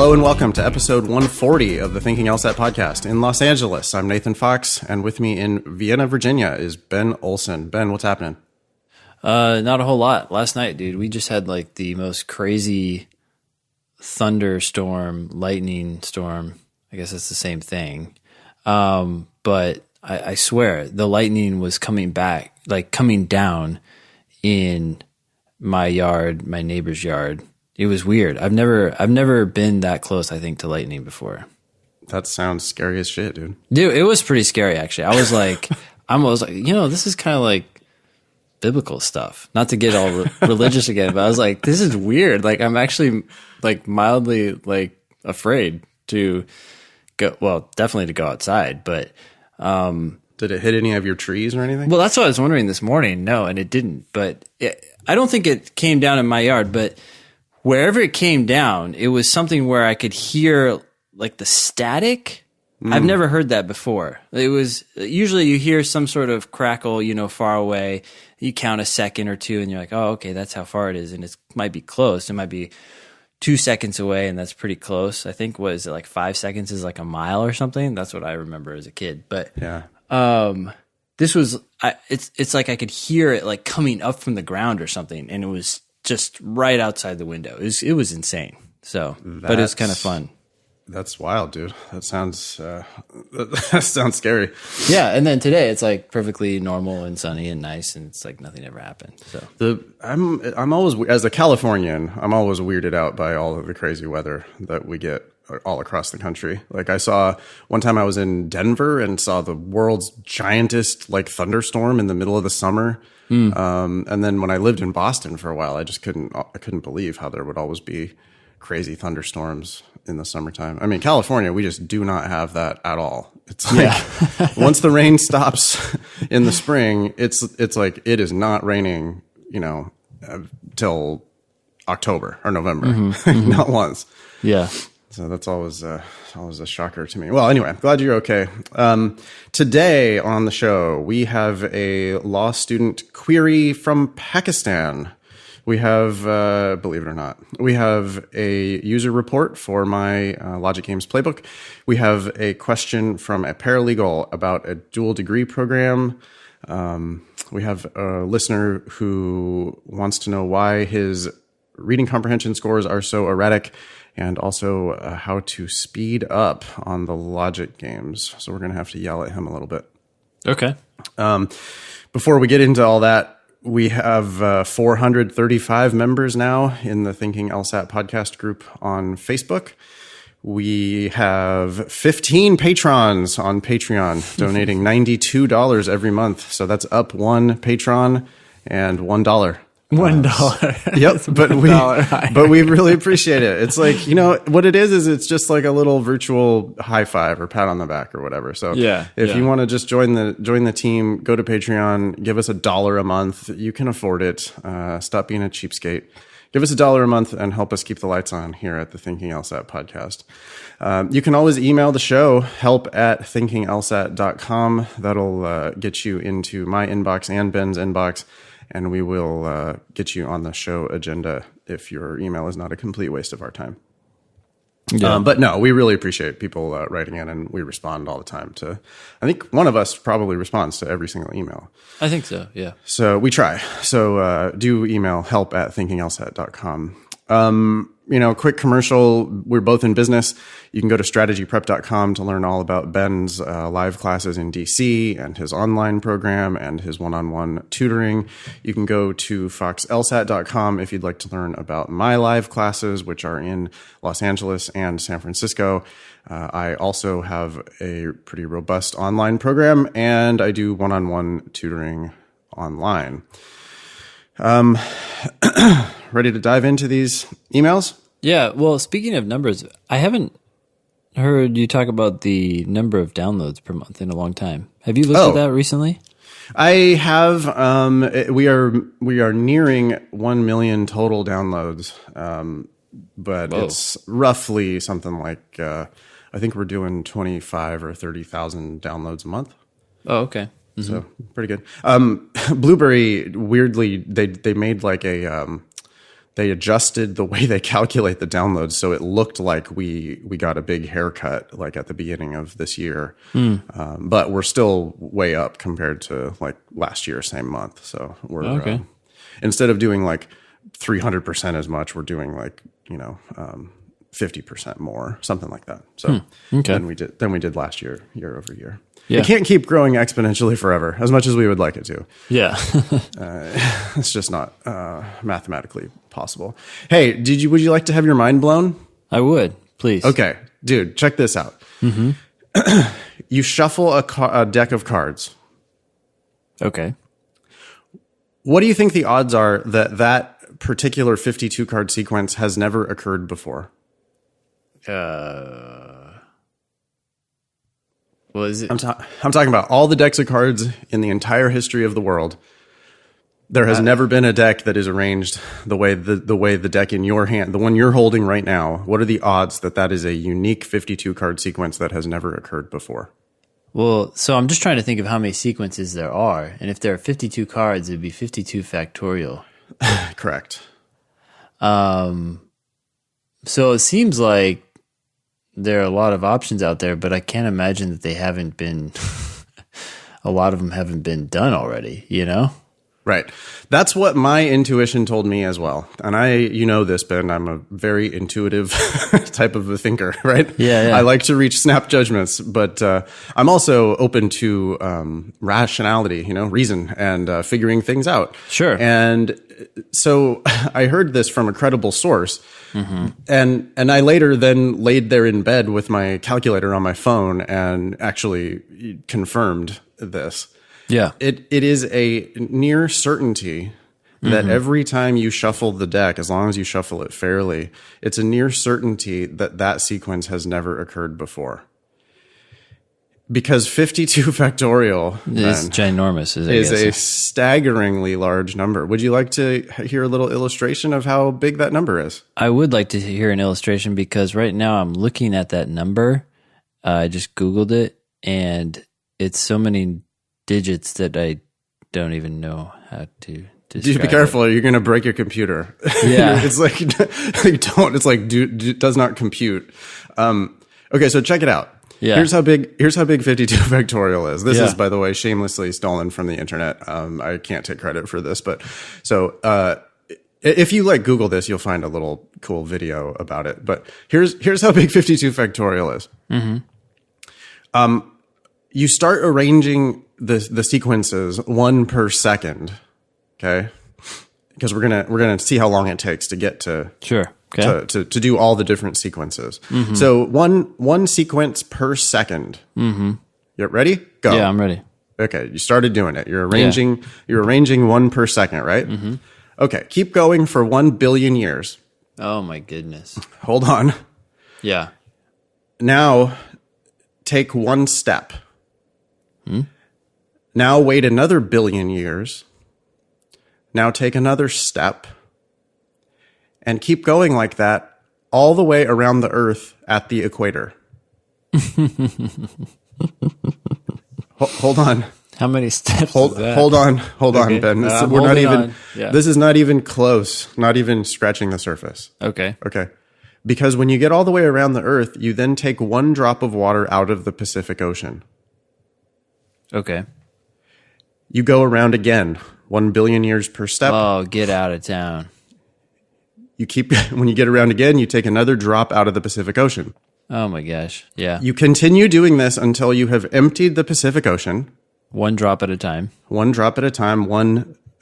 Hello and welcome to episode 140 of the Thinking LSAT podcast in Los Angeles. I'm Nathan Fox, and with me in Vienna, Virginia is Ben Olson. Ben, what's happening? Not a whole lot. Last night, dude, we just had like the most crazy thunderstorm, lightning storm. I guess it's the same thing. But I swear the lightning was coming down in my yard, my neighbor's yard. It was weird. I've never been that close, I think, to lightning before. That sounds scary as shit, dude. Dude, it was pretty scary, actually. I was like, this is kind of like biblical stuff. Not to get all religious again, but I was like, this is weird. Like, I'm actually like mildly like afraid to go. Well, definitely to go outside, but did it hit any of your trees or anything? Well, that's what I was wondering this morning. No, and it didn't. But I don't think it came down in my yard, but wherever it came down, it was something where I could hear like the static. I've never heard that before. It was usually you hear some sort of crackle, far away. You count a second or two and you're like, oh, okay, that's how far it is. And it might be close. It might be 2 seconds away, and that's pretty close. I think, what is it, like 5 seconds is like a mile or something? That's what I remember as a kid. But yeah. This was, it's like I could hear it like coming up from the ground or something. And it was just right outside the window. It was insane. So, but it was kind of fun. That's wild, dude. That sounds scary. Yeah, and then today it's like perfectly normal and sunny and nice, and it's like nothing ever happened. So I'm always, as a Californian, I'm always weirded out by all of the crazy weather that we get all across the country. Like, I saw one time I was in Denver and saw the world's giantest like thunderstorm in the middle of the summer. And then when I lived in Boston for a while, I couldn't believe how there would always be crazy thunderstorms in the summertime. I mean, California, we just do not have that at all. It's like once the rain stops in the spring, it's like it is not raining, till October or November, not once. Yeah. So that's always a shocker to me. Well, anyway, I'm glad you're okay. Today on the show, we have a law student query from Pakistan. We have, believe it or not, we have a user report for my Logic Games Playbook. We have a question from a paralegal about a dual degree program. We have a listener who wants to know why his reading comprehension scores are so erratic, and also how to speed up on the Logic games. So we're going to have to yell at him a little bit. Okay. Before we get into all that, we have 435 members now in the Thinking LSAT podcast group on Facebook. We have 15 patrons on Patreon donating $92 every month. So that's up one patron and $1. $1. Yep. But we really appreciate it. It's like, what it is it's just like a little virtual high five or pat on the back or whatever. So if you want to just join the team, go to Patreon, give us $1 a month. You can afford it. Stop being a cheapskate. Give us $1 a month and help us keep the lights on here at the Thinking LSAT podcast. You can always email the show, help@thinkinglsat.com. That'll get you into my inbox and Ben's inbox. And we will get you on the show agenda if your email is not a complete waste of our time. Yeah. But no, we really appreciate people writing in, and we respond all the time to, I think one of us probably responds to every single email. I think so, yeah. So we try. So do email help@thinkinglsat.com. Quick commercial. We're both in business. You can go to strategyprep.com to learn all about Ben's live classes in DC and his online program and his one-on-one tutoring. You can go to foxlsat.com if you'd like to learn about my live classes, which are in Los Angeles and San Francisco. I also have a pretty robust online program, and I do one-on-one tutoring online. Ready to dive into these emails? Yeah. Well, speaking of numbers, I haven't heard you talk about the number of downloads per month in a long time. Have you looked at that recently? I have. We are nearing 1 million total downloads, but It's roughly something like I think we're doing 25 or 30,000 downloads a month. Oh, okay. So pretty good. Blueberry, weirdly, they made like a they adjusted the way they calculate the downloads, so it looked like we got a big haircut like at the beginning of this year. But we're still way up compared to like last year, same month. So we're instead of doing like 300% as much, we're doing like 50% more, something like that. So than we did last year over year. Yeah. It can't keep growing exponentially forever, as much as we would like it to. Yeah. It's just not mathematically possible. Hey, would you like to have your mind blown? I would, please. Okay, dude, check this out. You shuffle a deck of cards. Okay. What do you think the odds are that particular 52 card sequence has never occurred before? What is it? I'm talking about all the decks of cards in the entire history of the world. There has never been a deck that is arranged the way the deck in your hand, the one you're holding right now. What are the odds that is a unique 52 card sequence that has never occurred before? Well, so I'm just trying to think of how many sequences there are, and if there are 52 cards, it'd be 52 factorial. Correct. So it seems like there are a lot of options out there, but I can't imagine that they haven't been, a lot of them haven't been done already, Right. That's what my intuition told me as well. And this, Ben, I'm a very intuitive type of a thinker, right? Yeah. I like to reach snap judgments, but I'm also open to rationality, reason and figuring things out. Sure. And so I heard this from a credible source. And I later then laid there in bed with my calculator on my phone and actually confirmed this. Yeah. It is a near certainty that every time you shuffle the deck, as long as you shuffle it fairly, it's a near certainty that sequence has never occurred before. Because 52 factorial is ginormous, is a staggeringly large number. Would you like to hear a little illustration of how big that number is? I would like to hear an illustration because right now I'm looking at that number. I just Googled it, and it's so many digits that I don't even know how to describe. Be careful, or you're going to break your computer. Yeah. It's like, don't. It's like, does not compute. Okay, so check it out. Yeah. Here's how big 52 factorial is. This is, by the way, shamelessly stolen from the internet. I can't take credit for this, but so if you Google this, you'll find a little cool video about it. But here's how big 52 factorial is. You start arranging the sequences one per second, okay? Because we're gonna see how long it takes to get to to do all the different sequences. So one sequence per second. You ready? Go. Yeah, I'm ready. Okay, you started doing it. You're arranging one per second, right? Okay, keep going for 1 billion years. Oh my goodness. Hold on. Yeah. Now take one step. Now wait another billion years. Now take another step. And keep going like that all the way around the Earth at the equator. Hold on. How many steps? Hold on, Ben. We're not even. Yeah. This is not even close. Not even scratching the surface. Okay. Because when you get all the way around the Earth, you then take one drop of water out of the Pacific Ocean. Okay. You go around again, 1 billion years per step. Oh, get out of town. When you get around again, you take another drop out of the Pacific Ocean. Oh my gosh. Yeah. You continue doing this until you have emptied the Pacific Ocean. One drop at a time. One drop at a time.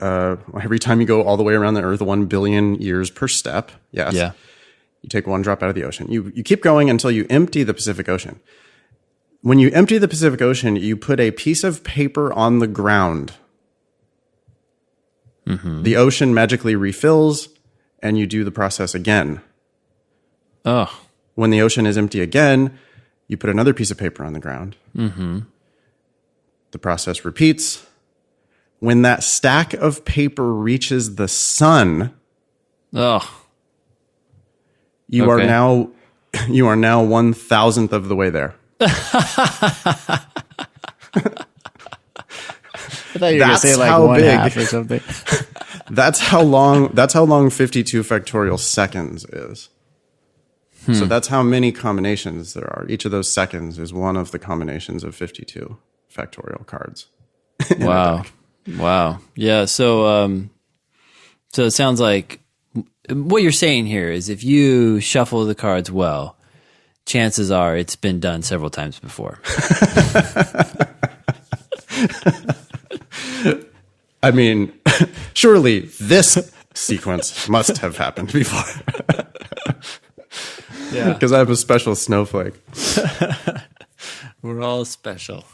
Every time you go all the way around the Earth, 1 billion years per step. Yes. Yeah. You take one drop out of the ocean. You keep going until you empty the Pacific Ocean. When you empty the Pacific Ocean, you put a piece of paper on the ground. The ocean magically refills, and you do the process again. Oh. When the ocean is empty again, you put another piece of paper on the ground. The process repeats. When that stack of paper reaches the sun, you are now 1,000th of the way there. I thought you were going to say like how one big. half or something. That's how long 52 factorial seconds is. So that's how many combinations there are. Each of those seconds is one of the combinations of 52 factorial cards. Wow. Wow. Yeah. So it sounds like what you're saying here is if you shuffle the cards well, chances are it's been done several times before. I mean, surely this sequence must have happened before. Yeah. Because I'm a special snowflake. We're all special.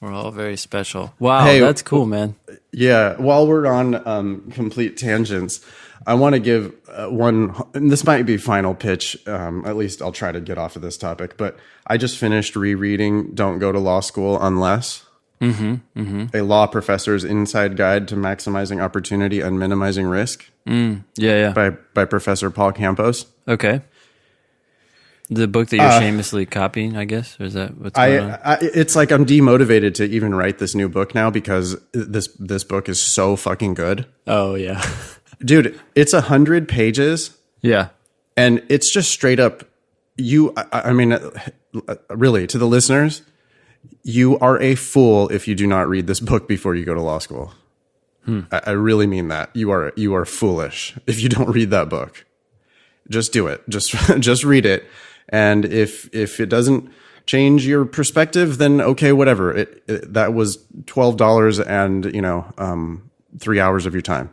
We're all very special. Wow, Hey, that's cool, man. Yeah, while we're on complete tangents, I want to give one, and this might be final pitch, at least I'll try to get off of this topic, but I just finished rereading Don't Go to Law School Unless, a law professor's inside guide to maximizing opportunity and minimizing risk. Yeah. By Professor Paul Campos. Okay. The book that you're shamelessly copying, I guess? Or is that what's going on? It's like I'm demotivated to even write this new book now because this book is so fucking good. Oh, yeah. Dude, it's 100 pages. Yeah. And it's just straight up, I mean, really, to the listeners, you are a fool if you do not read this book before you go to law school. I really mean that. You are foolish if you don't read that book. Just do it. Just read it. And if it doesn't change your perspective, then okay, whatever. That was $12 and 3 hours of your time.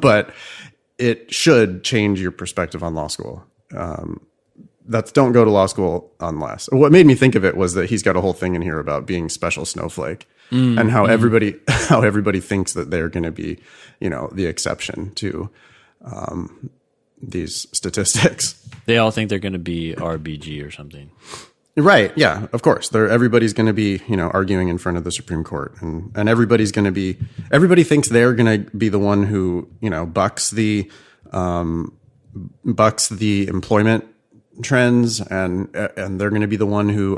But it should change your perspective on law school. Don't go to law school unless. What made me think of it was that he's got a whole thing in here about being special snowflake and how everybody thinks that they're going to be, the exception to these statistics. They all think they're going to be RBG or something. Right. Yeah, of course. Everybody's going to be, arguing in front of the Supreme Court and everybody thinks they're going to be the one who, bucks the employment trends and they're going to be the one who,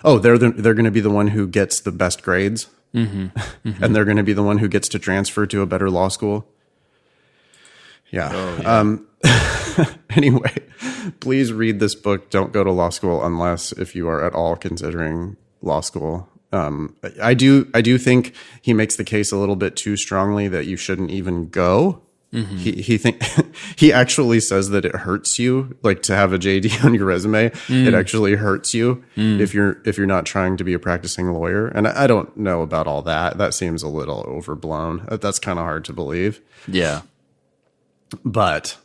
they're going to be the one who gets the best grades. And they're going to be the one who gets to transfer to a better law school. Yeah. Oh, yeah. Anyway, please read this book. Don't go to law school unless if you are at all considering law school. I do think he makes the case a little bit too strongly that you shouldn't even go. He actually says that it hurts you, like to have a JD on your resume. It actually hurts you if you're not trying to be a practicing lawyer. And I don't know about all that. That seems a little overblown. That's kind of hard to believe. Yeah. But,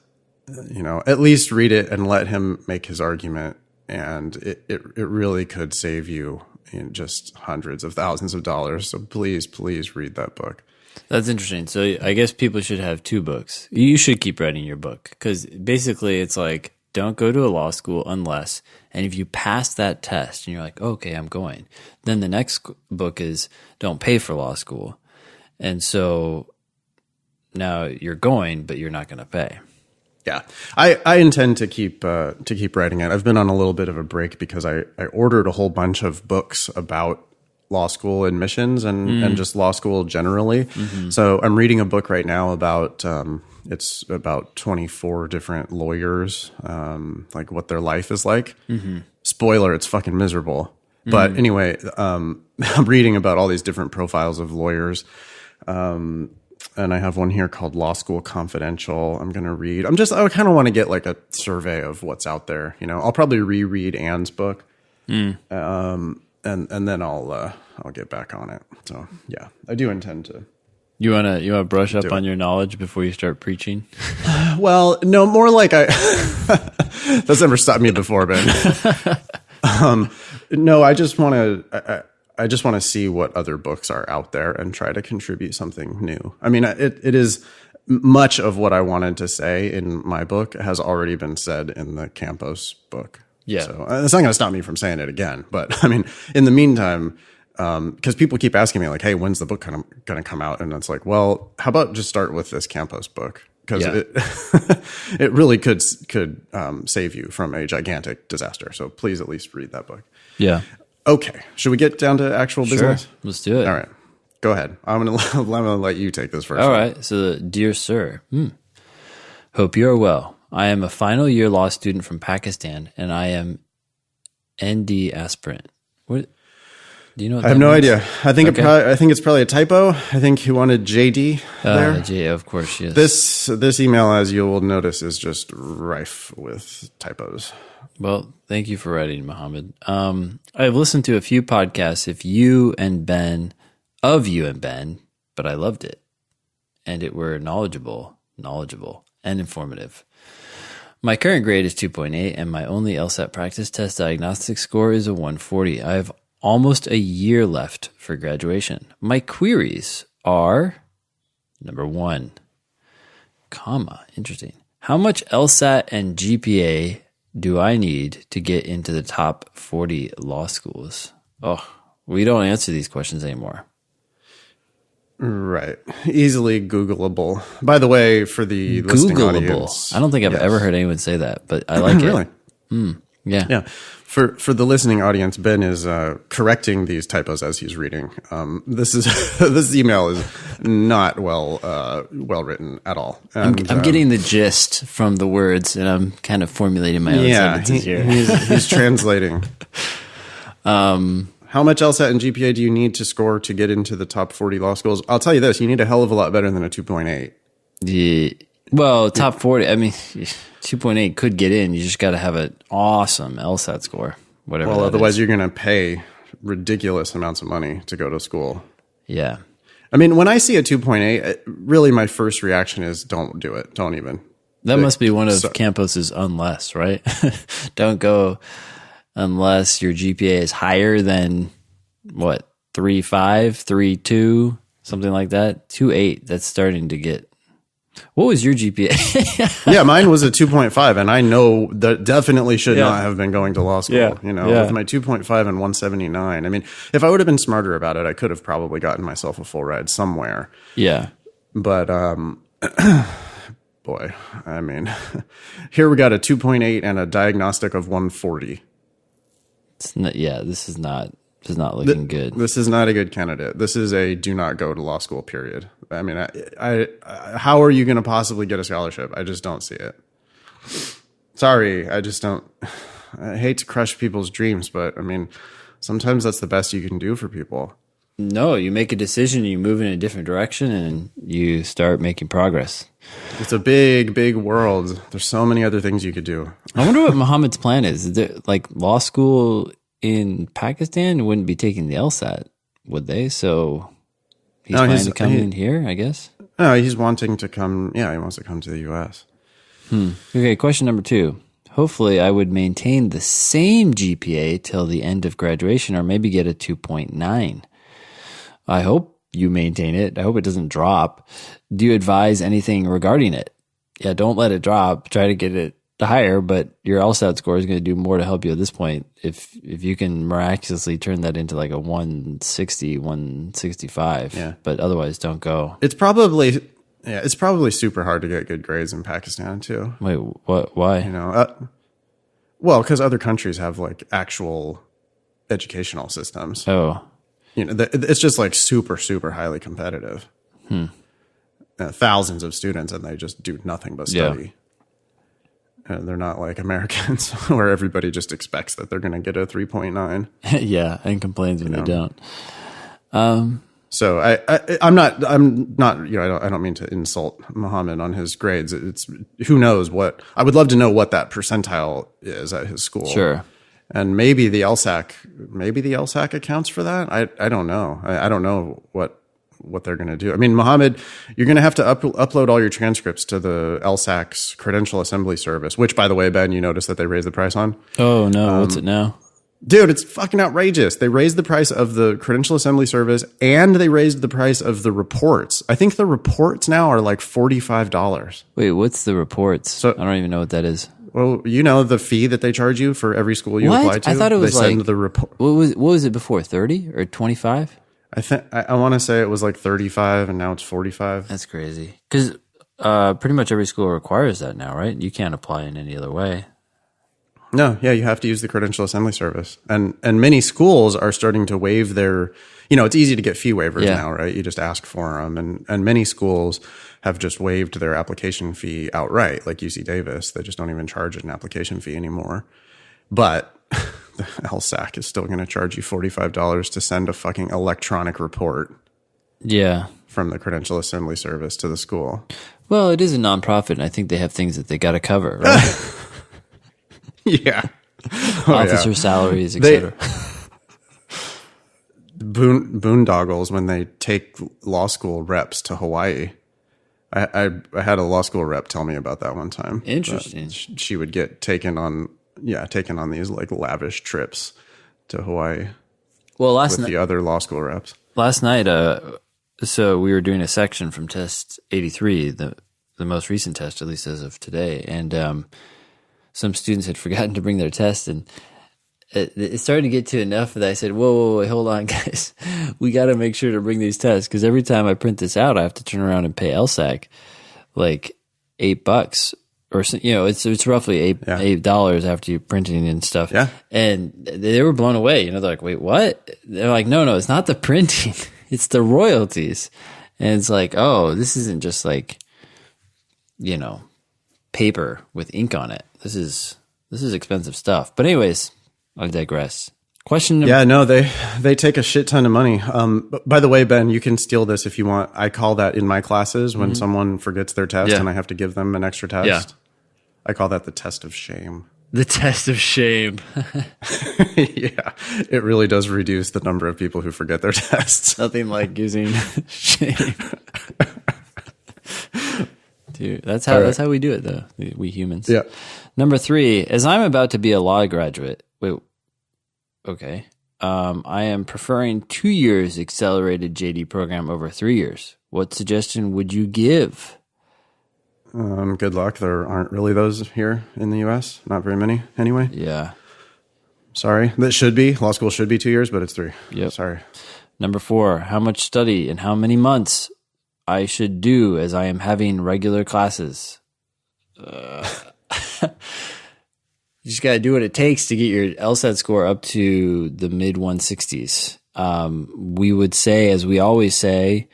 at least read it and let him make his argument. And it really could save you in just hundreds of thousands of dollars. So please read that book. That's interesting. So I guess people should have two books. You should keep writing your book because basically it's like, don't go to a law school unless, and if you pass that test and you're like, okay, I'm going, then the next book is don't pay for law school. And so now you're going, but you're not going to pay. Yeah, I intend to keep writing it. I've been on a little bit of a break because I ordered a whole bunch of books about law school admissions and just law school generally. So I'm reading a book right now about it's about 24 different lawyers, like what their life is like. Spoiler, it's fucking miserable. But anyway, I'm reading about all these different profiles of lawyers. And I have one here called Law School Confidential. I'm going to read. I kind of want to get like a survey of what's out there. I'll probably reread Anne's book. And then I'll get back on it. So yeah, I do intend to. You wanna brush up on your knowledge before you start preaching? Well, no, more like that's never stopped me before, Ben. No, I just want to see what other books are out there and try to contribute something new. I mean, it is much of what I wanted to say in my book has already been said in the Campos book. Yeah. So it's not going to stop me from saying it again. But I mean, in the meantime, because people keep asking me like, hey, when's the book going to come out? And it's like, well, how about just start with this Campos book? Because it really could save you from a gigantic disaster. So please at least read that book. Yeah. Okay. Should we get down to actual business? Let's do it. All right. Go ahead. I'm gonna let you take this first. All right. So, dear sir, hope you are well. I am a final year law student from Pakistan, and I am ND aspirant. What? Do you know what I have no idea. I think I think it's probably a typo. I think he wanted JD there. Of course, yes. This email, as you will notice, is just rife with typos. Well, thank you for writing, Mohammed. I've listened to a few podcasts of you and Ben, but I loved it. And it were knowledgeable, and informative. My current grade is 2.8, and my only LSAT practice test diagnostic score is a 140. I have almost a year left for graduation. My queries are, number 1, interesting. How much LSAT and GPA do I need to get into the top 40 law schools? Oh, we don't answer these questions anymore. Right. Easily Googleable. By the way, for the listening audience. I don't think I've ever heard anyone say that, but I like really? it. Yeah. Yeah. For the listening audience, Ben is correcting these typos as he's reading. This email is not well written at all. And, I'm getting the gist from the words, and I'm kind of formulating my own sentences here. He's translating. How much LSAT and GPA do you need to score to get into the top 40 law schools? I'll tell you this, you need a hell of a lot better than a 2.8. Yeah. Well, top 40, I mean, 2.8 could get in. You just got to have an awesome LSAT score, whatever. Well, otherwise you're going to pay ridiculous amounts of money to go to school. Yeah. I mean, when I see a 2.8, really my first reaction is don't do it. Don't even. That must be one of Campos's unless, right? Don't go unless your GPA is higher than, what, 3.5, 3.2, something like that. 2.8, that's starting to get... What was your GPA? Yeah, mine was a 2.5, and I know that definitely should not have been going to law school. With my 2.5 and 179. I mean, if I would have been smarter about it, I could have probably gotten myself a full ride somewhere. Yeah. But, boy, I mean, here we got a 2.8 and a diagnostic of 140. This is not looking good. This is not a good candidate. This is a do not go to law school, period. I mean, I how are you going to possibly get a scholarship? I just don't see it. Sorry, I just don't. I hate to crush people's dreams, but I mean, sometimes that's the best you can do for people. No, you make a decision, you move in a different direction, and you start making progress. It's a big, big world. There's so many other things you could do. I wonder what Mohammed's plan is. Is there, like, law school in Pakistan wouldn't be taking the LSAT, would they? So he's planning to come in here, I guess? No, he's wanting to come. Yeah, he wants to come to the U.S. Okay, question number 2. Hopefully I would maintain the same GPA till the end of graduation, or maybe get a 2.9. I hope you maintain it. I hope it doesn't drop. Do you advise anything regarding it? Yeah, don't let it drop. Try to get it higher, but your LSAT score is going to do more to help you at this point. If you can miraculously turn that into like a 160, 165. Yeah. But otherwise, don't go. It's probably super hard to get good grades in Pakistan too. Wait, what? Why? You know, well, because other countries have like actual educational systems. Oh. You know, it's just like super, super highly competitive. Thousands of students, and they just do nothing but study. Yeah. And they're not like Americans, where everybody just expects that they're going to get a 3.9. Yeah, and complains when they don't. So I'm not. You know, I don't mean to insult Mohammed on his grades. It's who knows what. I would love to know what that percentile is at his school. Sure. And maybe the LSAC accounts for that. I don't know. I don't know what they're going to do. I mean, Mohammed, you're going to have to upload all your transcripts to the LSAC's credential assembly service, which, by the way, Ben, you noticed that they raised the price on? Oh, no. What's it now? Dude, it's fucking outrageous. They raised the price of the credential assembly service, and they raised the price of the reports. I think the reports now are like $45. Wait, what's the reports? So, I don't even know what that is. Well, you know the fee that they charge you for every school you apply to? I thought it was they send the report. What was it before? 30 or 25? I want to say it was like 35, and now it's 45. That's crazy. Because pretty much every school requires that now, right? You can't apply in any other way. No, yeah, you have to use the credential assembly service. And many schools are starting to waive their, it's easy to get fee waivers now, right? You just ask for them. And many schools have just waived their application fee outright, like UC Davis. They just don't even charge an application fee anymore. But the LSAC is still going to charge you $45 to send a fucking electronic report. Yeah. From the credential assembly service to the school. Well, it is a nonprofit, and I think they have things that they got to cover, right? Yeah. Officer salaries, etc. Boondoggles when they take law school reps to Hawaii. I had a law school rep tell me about that one time. Interesting. She would get taken on these like lavish trips to Hawaii. Well, with the other law school reps. Last night, so we were doing a section from test 83, the most recent test, at least as of today, and some students had forgotten to bring their test, and it started to get to enough that I said, whoa, wait, hold on, guys. We got to make sure to bring these tests, because every time I print this out, I have to turn around and pay LSAC like $8, or it's roughly $8 after you printing and stuff. Yeah. And they were blown away. They're like, wait, what? They're like, no, it's not the printing. It's the royalties. And it's like, oh, this isn't just like, paper with ink on it. This is expensive stuff. But anyways, I digress. Question number. Yeah, no, they take a shit ton of money. By the way, Ben, you can steal this if you want. I call that in my classes when someone forgets their test and I have to give them an extra test. Yeah. I call that the test of shame. The test of shame. Yeah, it really does reduce the number of people who forget their tests. Nothing like using shame. Dude, that's how we do it, though, we humans. Yeah. Number 3, as I'm about to be a law graduate. Wait, okay. I am preferring 2 years accelerated JD program over 3 years. What suggestion would you give? Good luck. There aren't really those here in the U.S. Not very many, anyway. Yeah. Sorry. That should be. Law school should be 2 years, but it's 3. Yep. Sorry. Number 4, how much study and how many months I should do as I am having regular classes. You just got to do what it takes to get your LSAT score up to the mid 160s. We would say, as we always say,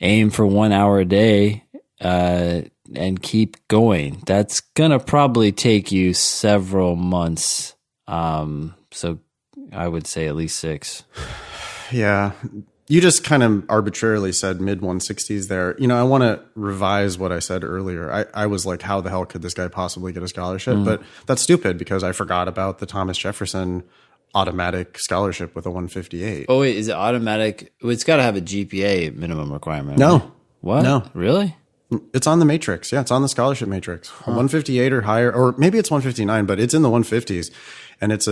aim for 1 hour a day and keep going. That's going to probably take you several months. So I would say at least 6. Yeah. You just kind of arbitrarily said mid 160s there. I want to revise what I said earlier. I was like, how the hell could this guy possibly get a scholarship? But that's stupid because I forgot about the Thomas Jefferson automatic scholarship with a 158. Oh, wait, is it automatic? Well, it's got to have a GPA minimum requirement. No. Right? What? No. Really? It's on the matrix. Yeah, it's on the scholarship matrix. 158 or higher, or maybe it's 159, but it's in the 150s. And it's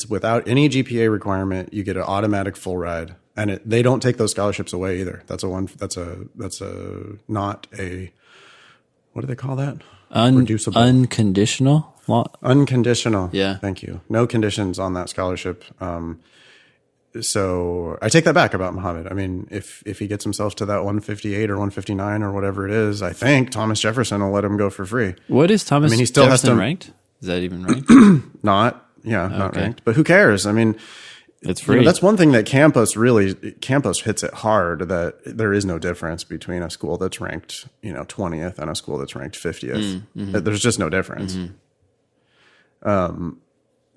without any GPA requirement. You get an automatic full ride. And they don't take those scholarships away either. That's not a, what do they call that? Reducible. Unconditional? Unconditional. Yeah. Thank you. No conditions on that scholarship. So I take that back about Mohammed. I mean, if he gets himself to that 158 or 159 or whatever it is, I think Thomas Jefferson will let him go for free. What is Thomas he still Jefferson has to, ranked? Is that even ranked? Not ranked. But who cares? I mean, it's free. That's one thing that Campus hits it hard, that there is no difference between a school that's ranked, 20th and a school that's ranked 50th. There's just no difference.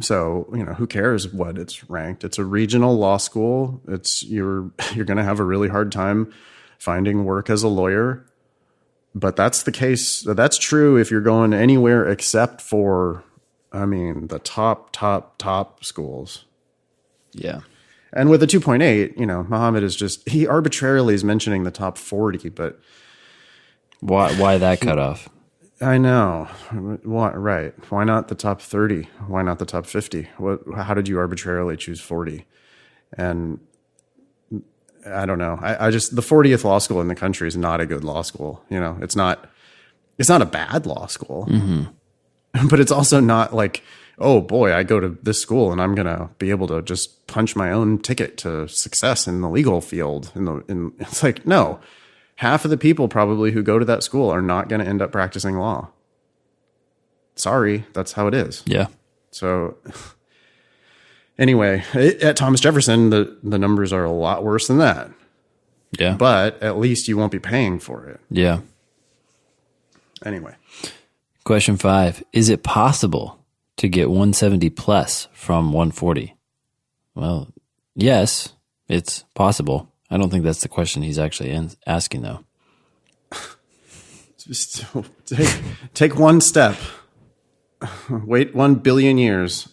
So, who cares what it's ranked? It's a regional law school. You're going to have a really hard time finding work as a lawyer. But that's the case. That's true if you're going anywhere except for, the top schools. Yeah. And with a 2.8, Mohammed he arbitrarily is mentioning the top 40, but why that cutoff? I know. Right. Why not the top 30? Why not the top 50? How did you arbitrarily choose 40? And I don't know. The 40th law school in the country is not a good law school. It's not a bad law school, but it's also not like, oh boy, I go to this school and I'm going to be able to just punch my own ticket to success in the legal field. It's like, no, half of the people probably who go to that school are not going to end up practicing law. Sorry, that's how it is. Yeah. So anyway, at Thomas Jefferson, the numbers are a lot worse than that. Yeah. But at least you won't be paying for it. Yeah. Anyway. Question 5. Is it possible to get 170 plus from 140? Well, yes, it's possible. I don't think that's the question he's actually asking, though. Just take one step. Wait 1 billion years.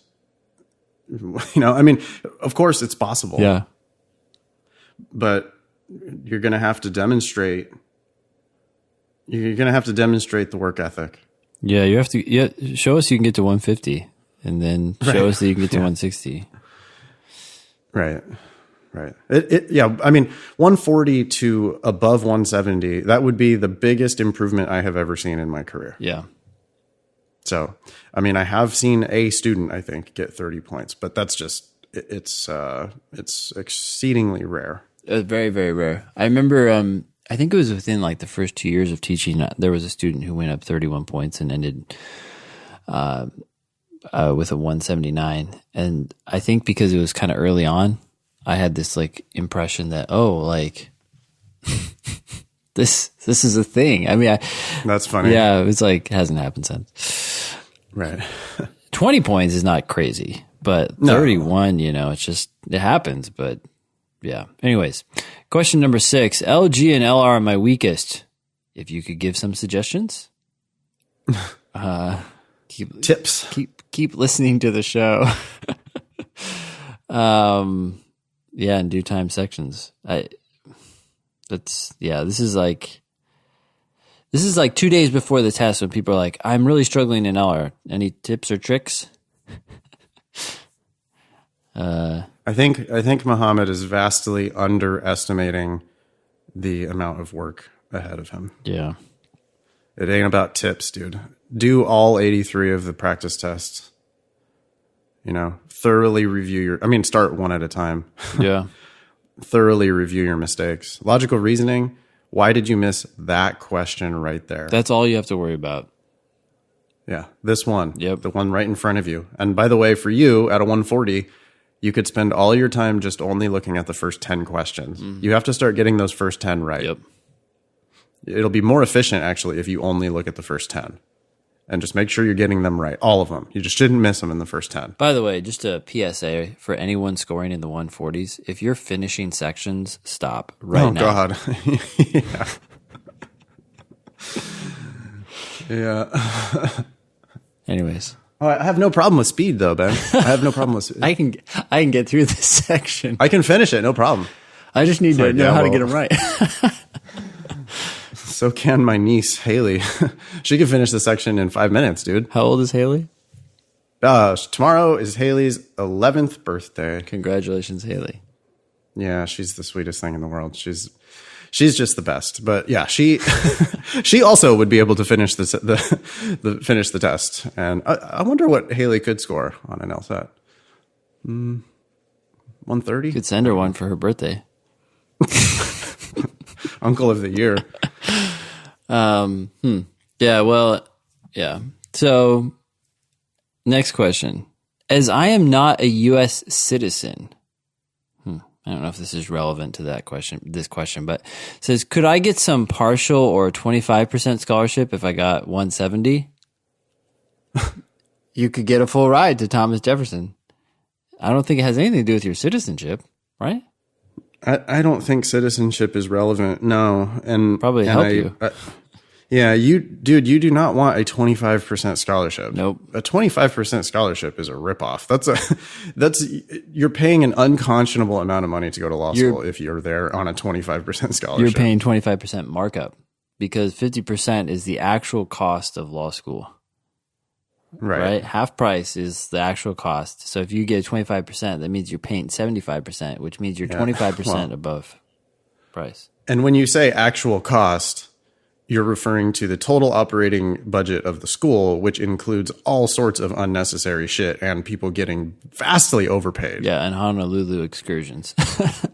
I mean, of course it's possible. Yeah. But you're going to have to demonstrate. You're going to have to demonstrate the work ethic. Yeah, you have to show us you can get to 150, and then show us that you can get to 160. Right. Yeah, I mean, 140 to above 170, that would be the biggest improvement I have ever seen in my career. Yeah. So, I mean, I have seen a student, I think, get 30 points, but that's just, it's exceedingly rare. Very, very rare. I remember, I think it was within like the first 2 years of teaching, there was a student who went up 31 points and ended with a 179. And I think because it was kind of early on, I had this like impression that, this is a thing. I mean, that's funny. Yeah, it was like, hasn't happened since. Right. 20 points is not crazy, but 31, it's just, it happens, but yeah. Anyways, question number 6. LG and LR are my weakest. If you could give some suggestions, tips. Keep listening to the show. In due time sections. This is like 2 days before the test when people are like, I'm really struggling in LR. Any tips or tricks? I think Mohammed is vastly underestimating the amount of work ahead of him. Yeah. It ain't about tips, dude. Do all 83 of the practice tests. Thoroughly review start one at a time. Yeah. Thoroughly review your mistakes. Logical reasoning. Why did you miss that question right there? That's all you have to worry about. Yeah. This one. Yep. The one right in front of you. And by the way, for you at a 140, you could spend all your time just only looking at the first 10 questions. Mm-hmm. You have to start getting those first 10 right. Yep. It'll be more efficient, actually, if you only look at the first 10. And just make sure you're getting them right. All of them. You just shouldn't miss them in the first 10. By the way, just a PSA for anyone scoring in the 140s. If you're finishing sections, stop right now. Oh, God. Yeah. Anyways. Oh, I have no problem with speed, though, Ben. I have no problem with speed. I can get through this section. I can finish it. No problem. I just need to know how to get them right. So can my niece, Haley. She can finish the section in 5 minutes, dude. How old is Haley? Tomorrow is Haley's 11th birthday. Congratulations, Haley. Yeah, she's the sweetest thing in the world. She's just the best. But yeah, she also would be able to finish finish the test. And I wonder what Haley could score on an LSAT. 130? Could send her one for her birthday. Uncle of the year. Yeah, well, yeah. So, next question. As I am not a U.S. citizen, I don't know if this is relevant to this question, but it says, could I get some partial or 25% scholarship if I got 170? You could get a full ride to Thomas Jefferson. I don't think it has anything to do with your citizenship, right? I don't think citizenship is relevant. No. And probably help you. Yeah, you do not want a 25% scholarship. Nope. A 25% scholarship is a ripoff. You're paying an unconscionable amount of money to go to law school if you're there on a 25% scholarship. You're paying 25% markup because 50% is the actual cost of law school. Right? Half price is the actual cost. So if you get 25%, that means you're paying 75%, which means you're 25% above price. And when you say actual cost, you're referring to the total operating budget of the school, which includes all sorts of unnecessary shit and people getting vastly overpaid. Yeah, and Honolulu excursions.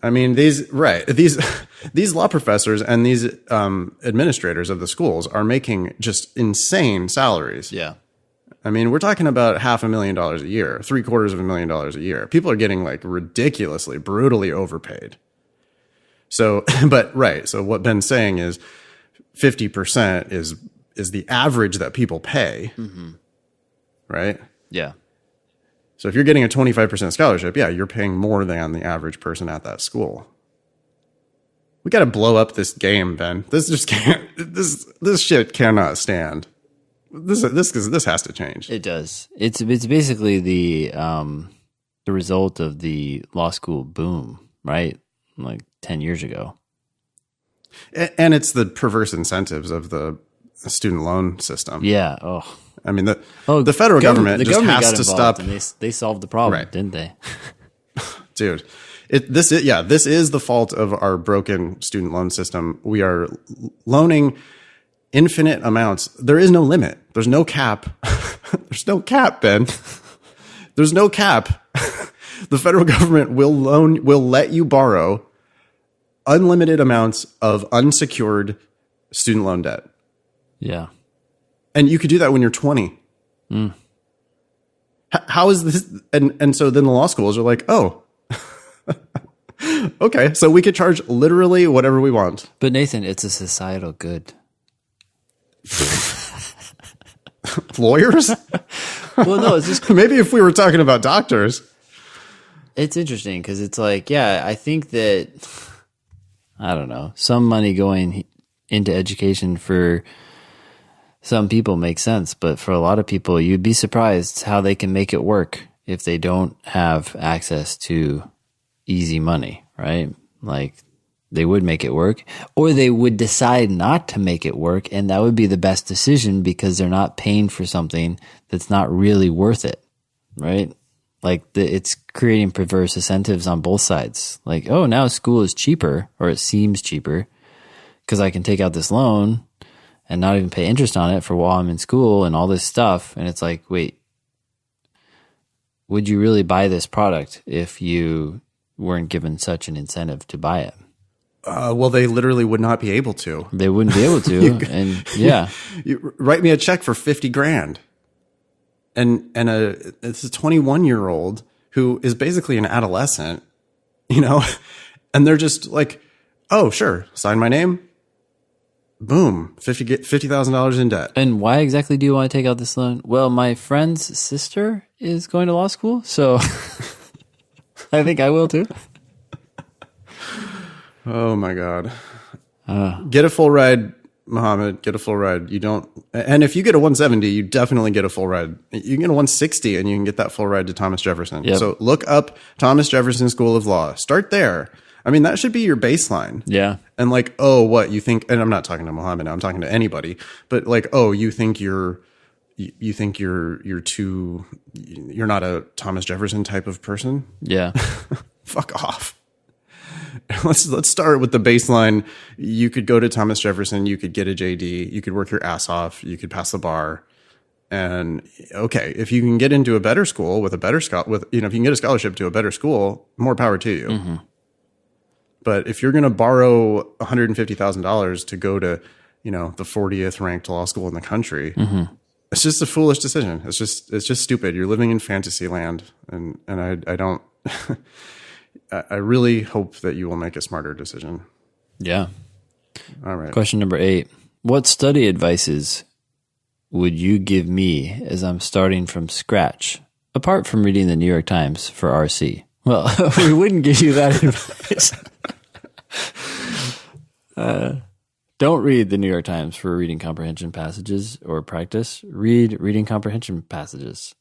I mean, these law professors and these administrators of the schools are making just insane salaries. Yeah. I mean, we're talking about $500,000 a year, $750,000 a year. People are getting like ridiculously, brutally overpaid. So, but right. So what Ben's saying is 50% is the average that people pay. Right? Yeah. So if you're getting a 25% scholarship, yeah, you're paying more than the average person at that school. We got to blow up this game, Ben. This just can't. This shit cannot stand. This has to change. It does. It's basically the result of the law school boom, right? Like 10 years ago. And it's the perverse incentives of the student loan system. Yeah. Oh. I mean, the federal government just has to stop. And they solved the problem, Right. didn't they? Dude, this is the fault of our broken student loan system. We are loaning infinite amounts. There is no limit. There's no cap. There's no cap, Ben. There's no cap. The federal government will let you borrow unlimited amounts of unsecured student loan debt. Yeah. And you could do that when you're 20. How is this? And so then the law schools are like, oh, okay, so we could charge literally whatever we want. But Nathan, it's a societal good. Lawyers? Well, no, it's just Maybe if we were talking about doctors. it's interesting because it's like, yeah, I think that I don't know, some money going into education for some people makes sense, but for a lot of people, you'd be surprised how they can make it work if they don't have access to easy money, right? Like they would make it work, or they would decide not to make it work, and that would be the best decision because they're not paying for something that's not really worth it, right? Like it's creating perverse incentives on both sides. Like, oh, now school is cheaper, or it seems cheaper because I can take out this loan and not even pay interest on it for while I'm in school and all this stuff. And it's like, wait, would you really buy this product if you weren't given such an incentive to buy it? Well, they literally would not be able to. They wouldn't be able to. And yeah, You write me a check for $50,000. And it's a 21-year-old who is basically an adolescent, and they're just like, oh, sure, sign my name. Boom, $50,000 in debt. and why exactly do you want to take out this loan? Well, my friend's sister is going to law school, so I think I will too. Oh my God. Get a full ride, Mohammed. Get a full ride. You don't, and if you get a 170, you definitely get a full ride. You can get a 160 and you can get that full ride to Thomas Jefferson. Yep. So look up Thomas Jefferson School of Law. Start there. I mean, that should be your baseline. Yeah. And like, oh, what you think, and I'm not talking to Mohammed now, I'm talking to anybody, but like, oh, you think you're not a Thomas Jefferson type of person? Yeah. Fuck off. Let's start with the baseline. You could go to Thomas Jefferson, you could get a JD, you could work your ass off, you could pass the bar. And okay, if you can get into a better school with a better if you can get a scholarship to a better school, more power to you. Mm-hmm. But if you're going to borrow $150,000 to go to, the 40th ranked law school in the country, it's just a foolish decision. It's just stupid. You're living in fantasy land, and I don't. I really hope that you will make a smarter decision. Yeah. All right. Question number 8. What study advices would you give me as I'm starting from scratch, apart from reading the New York Times for RC? Well, we wouldn't give you that advice. Don't read the New York Times for reading comprehension passages or practice. Read reading comprehension passages.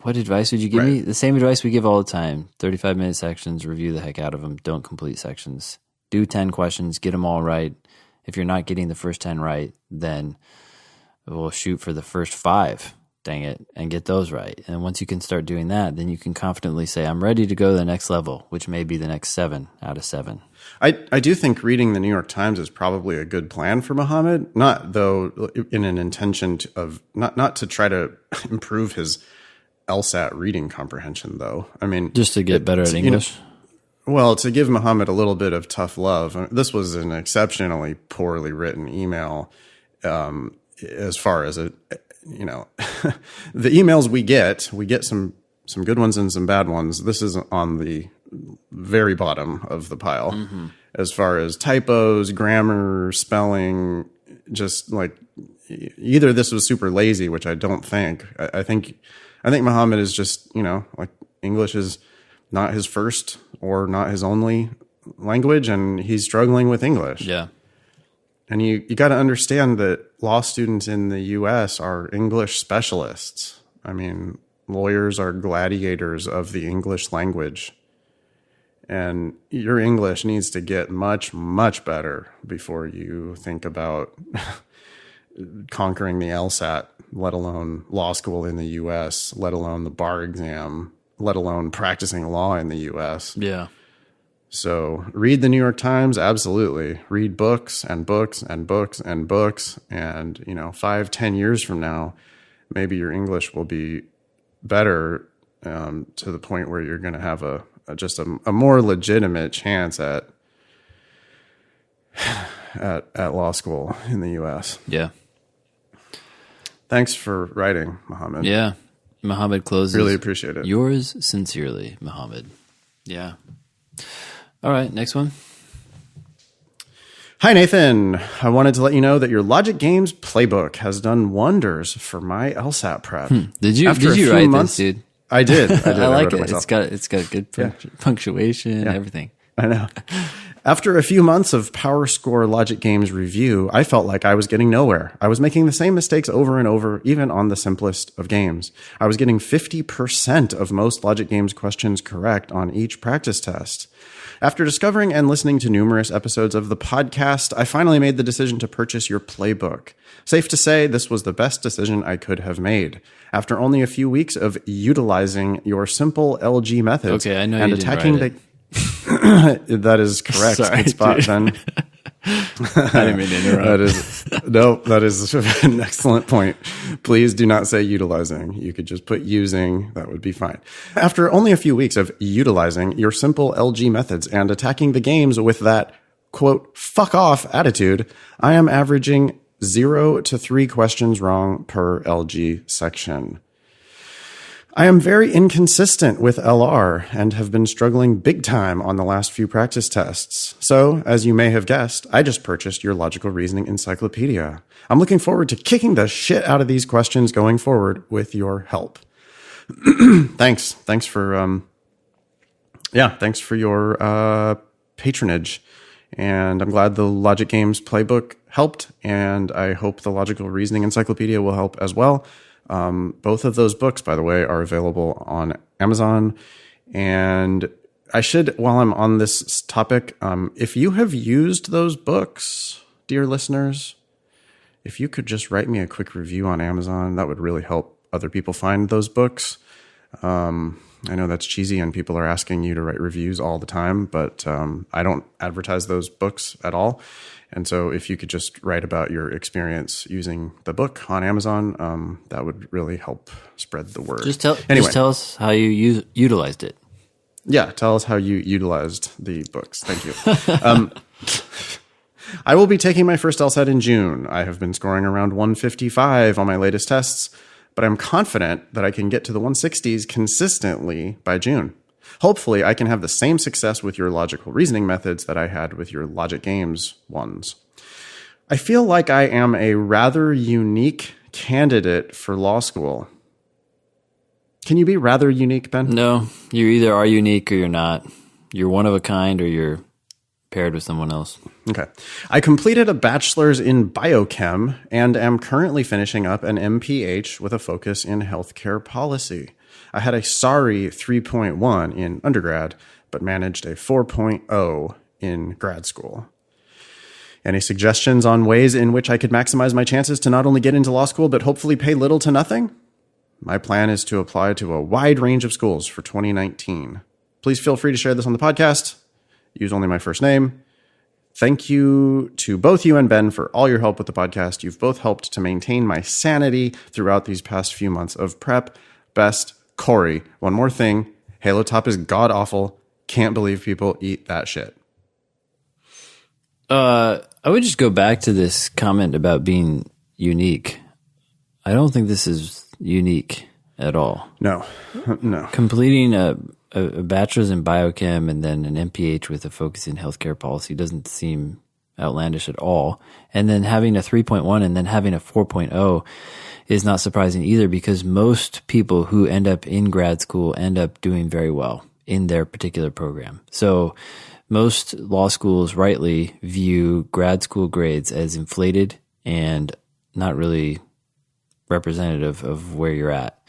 What advice would you give me? The same advice we give all the time. 35-minute sections, review the heck out of them. Don't complete sections. Do 10 questions, get them all right. If you're not getting the first 10 right, then we'll shoot for the first 5, dang it, and get those right. And once you can start doing that, then you can confidently say, I'm ready to go to the next level, which may be the next 7 out of 7. I do think reading the New York Times is probably a good plan for Mohammed, not though in an intention of not to try to improve his LSAT reading comprehension, though. I mean, just to get better at English. Well, to give Mohammed a little bit of tough love. This was an exceptionally poorly written email, as far as you know, the emails we get some good ones and some bad ones. This is on the very bottom of the pile as far as typos, grammar, spelling, just like either this was super lazy, which I don't think. I think Mohammed is just, you know, like English is not his first or not his only language, and he's struggling with English. Yeah. And you got to understand that law students in the U.S. are English specialists. I mean, lawyers are gladiators of the English language. And your English needs to get much, much better before you think about conquering the LSAT, let alone law school in the U.S., let alone the bar exam, let alone practicing law in the U.S. Yeah. So read the New York Times, absolutely. Read books and books and books and books. And, you know, 5-10 years from now, maybe your English will be better to the point where you're going to have a more legitimate chance at law school in the U.S. Yeah. Thanks for writing, Mohammed. Yeah. Mohammed closes. Really appreciate it. Yours sincerely, Mohammed. Yeah. All right, next one. Hi, Nathan. I wanted to let you know that your Logic Games Playbook has done wonders for my LSAT prep. Did you write this, dude? I did. I like it. It's got good punctuation, everything. I know. After a few months of Power Score Logic Games review, I felt like I was getting nowhere. I was making the same mistakes over and over, even on the simplest of games. I was getting 50% of most Logic Games questions correct on each practice test. After discovering and listening to numerous episodes of the podcast, I finally made the decision to purchase your playbook. Safe to say, this was the best decision I could have made. After only a few weeks of utilizing your simple LG methods and attacking the that is correct. Sorry, good spot, Ben. I didn't mean to interrupt. That is an excellent point. Please do not say utilizing. You could just put using. That would be fine. After only a few weeks of utilizing your simple LG methods and attacking the games with that, quote, fuck off attitude, I am averaging 0 to 3 questions wrong per LG section. I am very inconsistent with LR and have been struggling big time on the last few practice tests. So, as you may have guessed, I just purchased your logical reasoning encyclopedia. I'm looking forward to kicking the shit out of these questions going forward with your help. Thanks. Thanks for your patronage. And I'm glad the Logic Games Playbook helped, and I hope the logical reasoning encyclopedia will help as well. Both of those books, by the way, are available on Amazon. And I should, while I'm on this topic, if you have used those books, dear listeners, if you could just write me a quick review on Amazon, that would really help other people find those books. I know that's cheesy and people are asking you to write reviews all the time, but I don't advertise those books at all. And so if you could just write about your experience using the book on Amazon, that would really help spread the word. Just tell us how you utilized it. Yeah, tell us how you utilized the books. Thank you. I will be taking my first LSAT in June. I have been scoring around 155 on my latest tests, but I'm confident that I can get to the 160s consistently by June. Hopefully, I can have the same success with your logical reasoning methods that I had with your Logic Games ones. I feel like I am a rather unique candidate for law school. Can you be rather unique, Ben? No, you either are unique or you're not. You're one of a kind or you're paired with someone else. Okay. I completed a bachelor's in biochem and am currently finishing up an MPH with a focus in healthcare policy. I had a sorry 3.1 in undergrad, but managed a 4.0 in grad school. Any suggestions on ways in which I could maximize my chances to not only get into law school, but hopefully pay little to nothing? My plan is to apply to a wide range of schools for 2019. Please feel free to share this on the podcast. Use only my first name. Thank you to both you and Ben for all your help with the podcast. You've both helped to maintain my sanity throughout these past few months of prep. Best, Corey. One more thing. Halo Top is god-awful. Can't believe people eat that shit. I would just go back to this comment about being unique. I don't think this is unique at all. No. Completing a bachelor's in biochem and then an MPH with a focus in healthcare policy doesn't seem outlandish at all. And then having a 3.1 and then having a 4.0 is not surprising either, because most people who end up in grad school end up doing very well in their particular program. So most law schools rightly view grad school grades as inflated and not really representative of where you're at.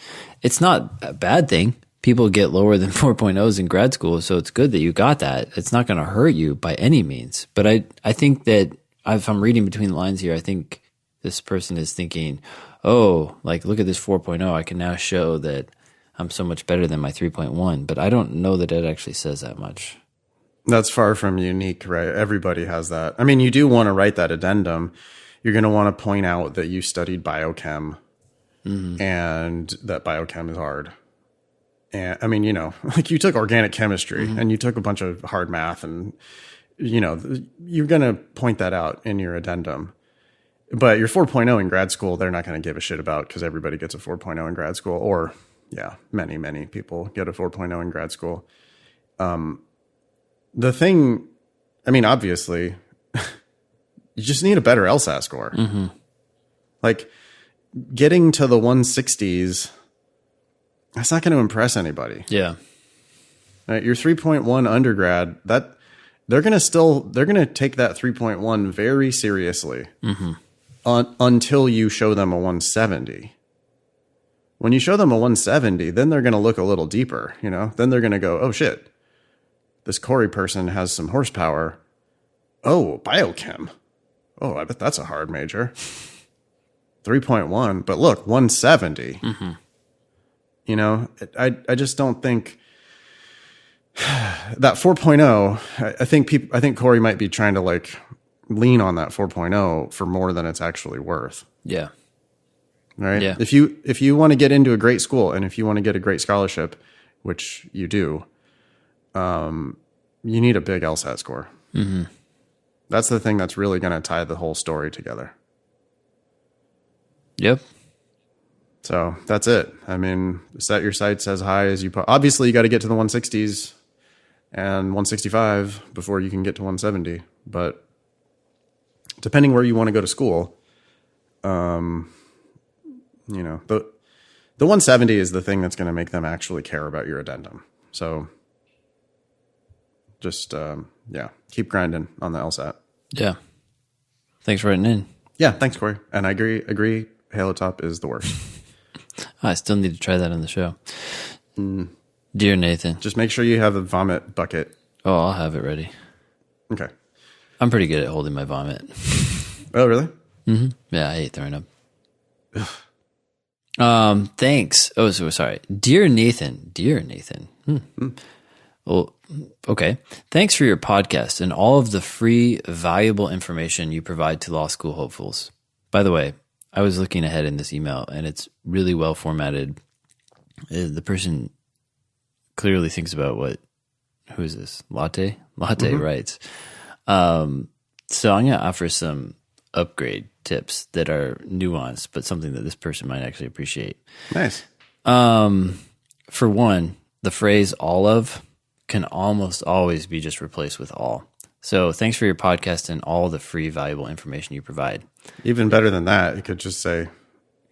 It's not a bad thing. People get lower than 4.0s in grad school, so it's good that you got that. It's not going to hurt you by any means. But I think that if I'm reading between the lines here, I think this person is thinking, oh, like, look at this 4.0. I can now show that I'm so much better than my 3.1. But I don't know that it actually says that much. That's far from unique, right? Everybody has that. I mean, you do want to write that addendum. You're going to want to point out that you studied biochem and that biochem is hard. And I mean, like you took organic chemistry and you took a bunch of hard math and, you're going to point that out in your addendum. But your 4.0 in grad school, they're not going to give a shit about, because everybody gets a 4.0 in grad school, or many, many people get a 4.0 in grad school. The thing, I mean, obviously, you just need a better LSAT score. Like getting to the 160s, that's not going to impress anybody. Yeah. Right? Your 3.1 undergrad, that they're going to take that 3.1 very seriously until you show them a 170. When you show them a 170, then they're going to look a little deeper, then they're going to go, oh shit, this Corey person has some horsepower. Oh, biochem. Oh, I bet that's a hard major. 3.1, but look, 170. I just don't think that 4.0, I think Corey might be trying to like lean on that 4.0 for more than it's actually worth. Yeah. Right. Yeah. If you want to get into a great school and if you want to get a great scholarship, which you do, you need a big LSAT score. That's the thing that's really going to tie the whole story together. Yep. So that's it. I mean, set your sights as high as you obviously you got to get to the 160s and 165 before you can get to 170. But depending where you want to go to school, the 170 is the thing that's going to make them actually care about your addendum. So just, keep grinding on the LSAT. Yeah. Thanks for writing in. Yeah. Thanks, Corey. And I agree. Halo Top is the worst. I still need to try that on the show. Dear Nathan. Just make sure you have a vomit bucket. Oh, I'll have it ready. Okay. I'm pretty good at holding my vomit. Oh, really? Yeah, I hate throwing up. Thanks. Oh, so sorry. Dear Nathan. Well, okay. Thanks for your podcast and all of the free, valuable information you provide to law school hopefuls. By the way, I was looking ahead in this email and it's really well formatted. The person clearly thinks about who is this? Latte writes. So I'm going to offer some upgrade tips that are nuanced, but something that this person might actually appreciate. Nice. For one, the phrase all of can almost always be just replaced with all. So thanks for your podcast and all the free, valuable information you provide. Even better than that, you could just say,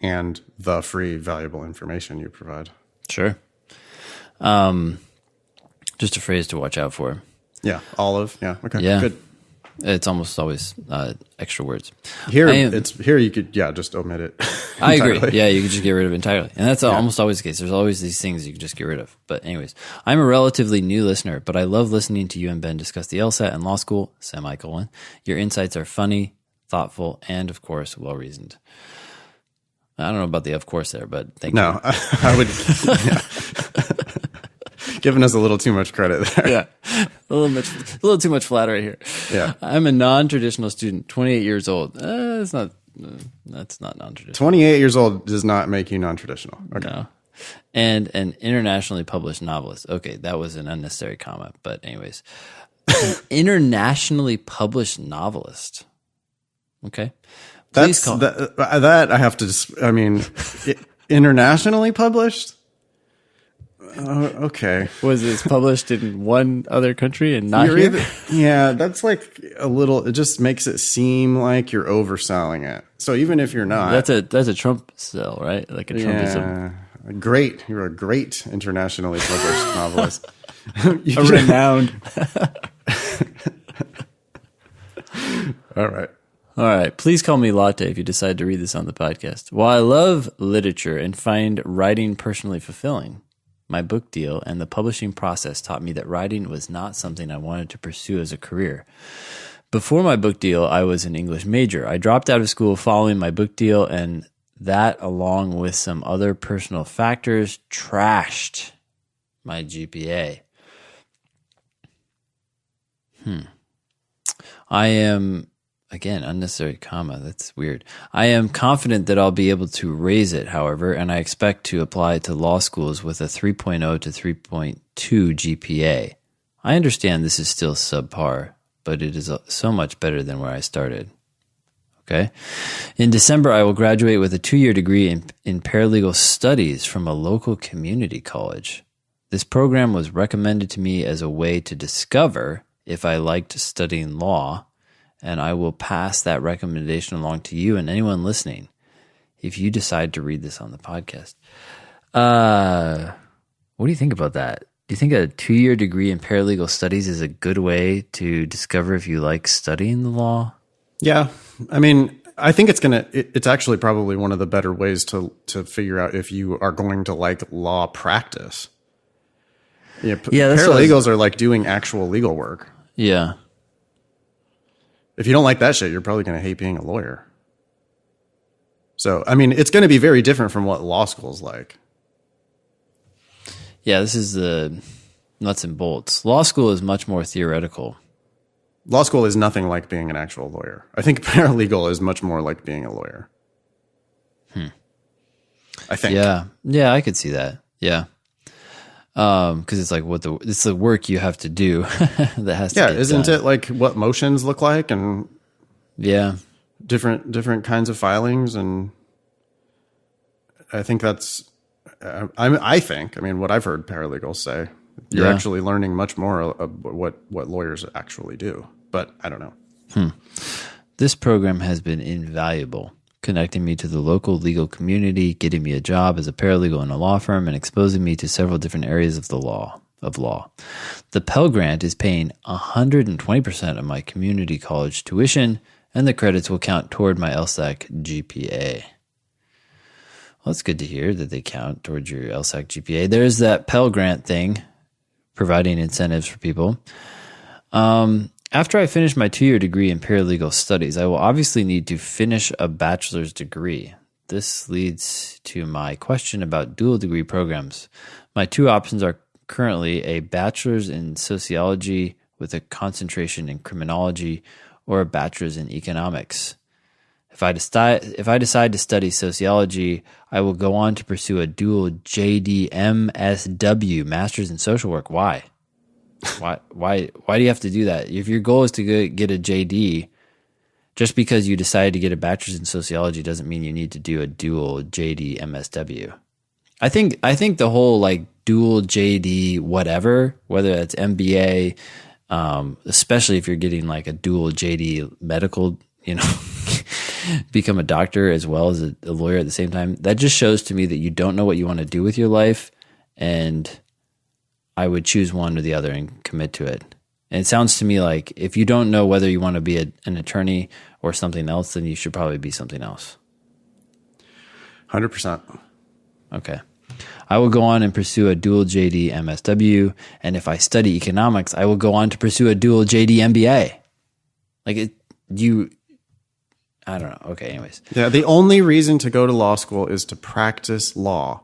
and the free, valuable information you provide. Sure. Just a phrase to watch out for. Yeah. Olive. Yeah. Okay. Yeah. Good. It's almost always extra words. Here you could, just omit it. I agree. Yeah, you could just get rid of it entirely. And that's almost always the case. There's always these things you can just get rid of. But anyways, I'm a relatively new listener, but I love listening to you and Ben discuss the LSAT and law school, semicolon. Your insights are funny, thoughtful, and of course, well-reasoned. I don't know about the of course there, but thank you. No, I would... Giving us a little too much credit there. Yeah. A little too much flattery here. Yeah. I'm a non-traditional student, 28 years old. That's not non-traditional. 28 years old does not make you non-traditional. Okay. No. And an internationally published novelist. Okay, that was an unnecessary comma, but anyways. An internationally published novelist. Okay. That's that I have to just, I mean, internationally published? Okay. Was this published in one other country and not here? Yeah, that's like a little, it just makes it seem like you're overselling it. So even if you're not. That's a Trump sell, right? Like a Trumpism. Yeah, great. You're a great internationally published novelist. A renowned. All right. All right. Please call me Latte if you decide to read this on the podcast. While I love literature and find writing personally fulfilling, my book deal and the publishing process taught me that writing was not something I wanted to pursue as a career. Before my book deal, I was an English major. I dropped out of school following my book deal, and that, along with some other personal factors, trashed my GPA. I am, again, unnecessary comma. That's weird. I am confident that I'll be able to raise it, however, and I expect to apply to law schools with a 3.0 to 3.2 GPA. I understand this is still subpar, but it is so much better than where I started. Okay. In December, I will graduate with a 2-year degree in paralegal studies from a local community college. This program was recommended to me as a way to discover if I liked studying law, and I will pass that recommendation along to you and anyone listening if you decide to read this on the podcast. What do you think about that? Do you think a 2-year degree in paralegal studies is a good way to discover if you like studying the law? Yeah. I mean, I think it's actually probably one of the better ways to figure out if you are going to like law practice. Yeah, paralegals are like doing actual legal work. Yeah. If you don't like that shit, you're probably going to hate being a lawyer. So, I mean, it's going to be very different from what law school's like. Yeah, this is the nuts and bolts. Law school is much more theoretical. Law school is nothing like being an actual lawyer. I think paralegal is much more like being a lawyer. I think. Yeah, I could see that. Yeah. Because it's like it's the work you have to do that has to get isn't done. it like what motions look like and different kinds of filings, and I think that's I mean what I've heard paralegals say, you're actually learning much more of what lawyers actually do, but I don't know. This program has been invaluable, connecting me to the local legal community, getting me a job as a paralegal in a law firm, and exposing me to several different areas of the law. The Pell Grant is paying 120% of my community college tuition, and the credits will count toward my LSAT GPA. Well, it's good to hear that they count towards your LSAT GPA. There's that Pell Grant thing, providing incentives for people. After I finish my 2-year degree in paralegal studies, I will obviously need to finish a bachelor's degree. This leads to my question about dual degree programs. My two options are currently a bachelor's in sociology with a concentration in criminology, or a bachelor's in economics. If I decide to study sociology, I will go on to pursue a dual JD-MSW, Master's in Social Work. Why? Why do you have to do that? If your goal is to get a JD, just because you decided to get a bachelor's in sociology doesn't mean you need to do a dual JD-MSW. I think the whole like dual JD whatever, whether that's MBA, especially if you're getting like a dual JD medical, become a doctor as well as a lawyer at the same time, that just shows to me that you don't know what you want to do with your life, and I would choose one or the other and commit to it. And it sounds to me like if you don't know whether you want to be an attorney or something else, then you should probably be something else. 100%. Okay. I will go on and pursue a dual JD MSW, and if I study economics, I will go on to pursue a dual JD MBA. I don't know. Okay, anyways. Yeah, the only reason to go to law school is to practice law.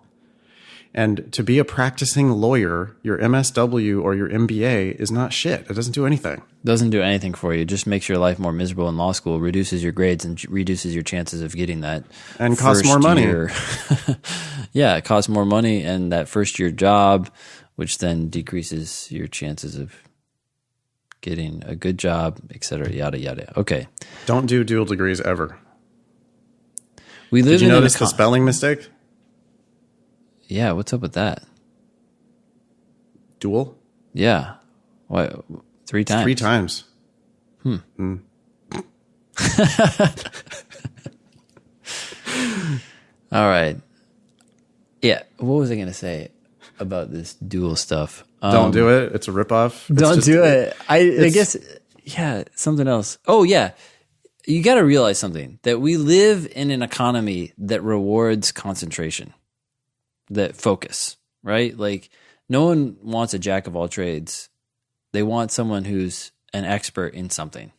And to be a practicing lawyer, your MSW or your MBA is not shit. It doesn't do anything. Doesn't do anything for you. It just makes your life more miserable in law school, reduces your grades, and reduces your chances of getting that. And costs more money. Yeah, it costs more money, and that first year job, which then decreases your chances of getting a good job, etc. Yada yada. Okay. Don't do dual degrees ever. We live Did you in notice the spelling mistake? Yeah, what's up with that? Dual? Yeah. What? 3 times? 3 times. All right. Yeah. What was I going to say about this dual stuff? Don't do it. It's a ripoff. Don't do it. I guess, yeah, something else. Oh, yeah. You got to realize something, that we live in an economy that rewards concentration, that focus, right? Like, no one wants a jack of all trades. They want someone who's an expert in something.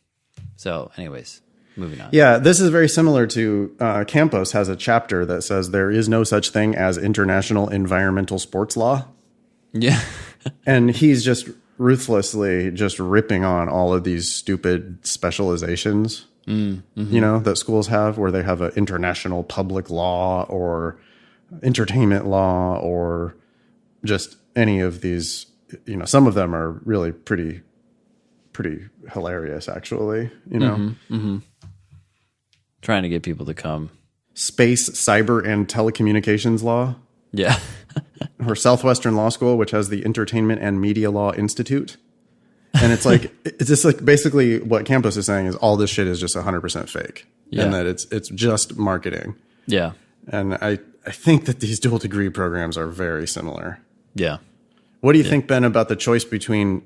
So, anyways, moving on. Yeah, this is very similar to Campos has a chapter that says there is no such thing as international environmental sports law. Yeah. And he's just ruthlessly just ripping on all of these stupid specializations, that schools have, where they have an international public law or entertainment law or just any of these. Some of them are really pretty hilarious, actually. Trying to get people to come. Space, cyber, and telecommunications law. Yeah. Or Southwestern Law School, which has the Entertainment and Media Law Institute. And it's just like basically what Campos is saying is all this shit is just 100% fake. Yeah. And that it's just marketing. Yeah. And I think that these dual degree programs are very similar. Yeah. What do you think, Ben, about the choice between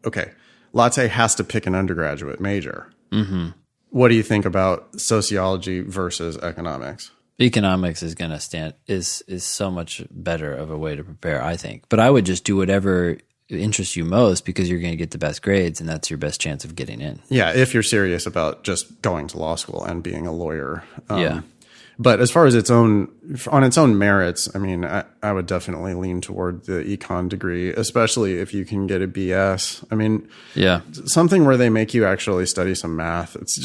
okay, Latte has to pick an undergraduate major. Mm-hmm. What do you think about sociology versus economics? Economics is going to is so much better of a way to prepare, I think. But I would just do whatever interests you most because you're going to get the best grades and that's your best chance of getting in. Yeah, if you're serious about just going to law school and being a lawyer. Yeah. But as far as on its own merits, I mean, I would definitely lean toward the econ degree, especially if you can get a BS. I mean, yeah, something where they make you actually study some math. It's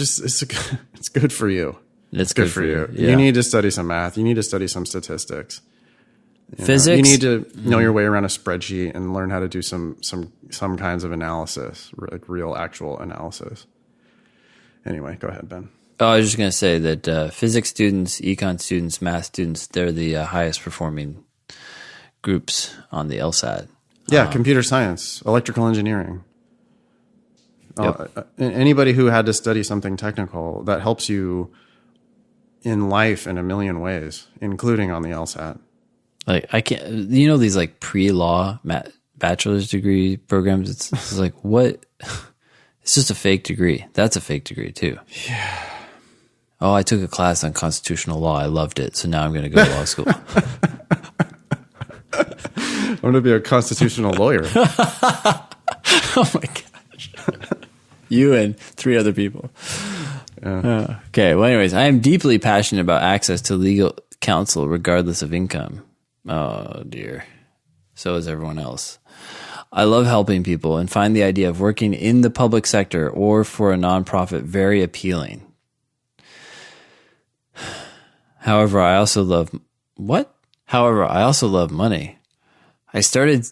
good for you. It's good for you. Yeah. You need to study some math. You need to study some statistics. Physics. You need to know your way around a spreadsheet and learn how to do some kinds of analysis, like real actual analysis. Anyway, go ahead, Ben. Oh, I was just going to say that physics students, econ students, math students, they're the highest performing groups on the LSAT. Yeah, computer science, electrical engineering. Yep. Anybody who had to study something technical, that helps you in life in a million ways, including on the LSAT. Like I can't, these like pre-law bachelor's degree programs. It's like, what? It's just a fake degree. That's a fake degree too. Yeah. Oh, I took a class on constitutional law. I loved it. So now I'm going to go to law school. I'm going to be a constitutional lawyer. Oh my gosh. You and 3 other people. Yeah. Okay. Well, anyways, I am deeply passionate about access to legal counsel regardless of income. Oh dear. So is everyone else. I love helping people and find the idea of working in the public sector or for a nonprofit very appealing. However, I also love money. I started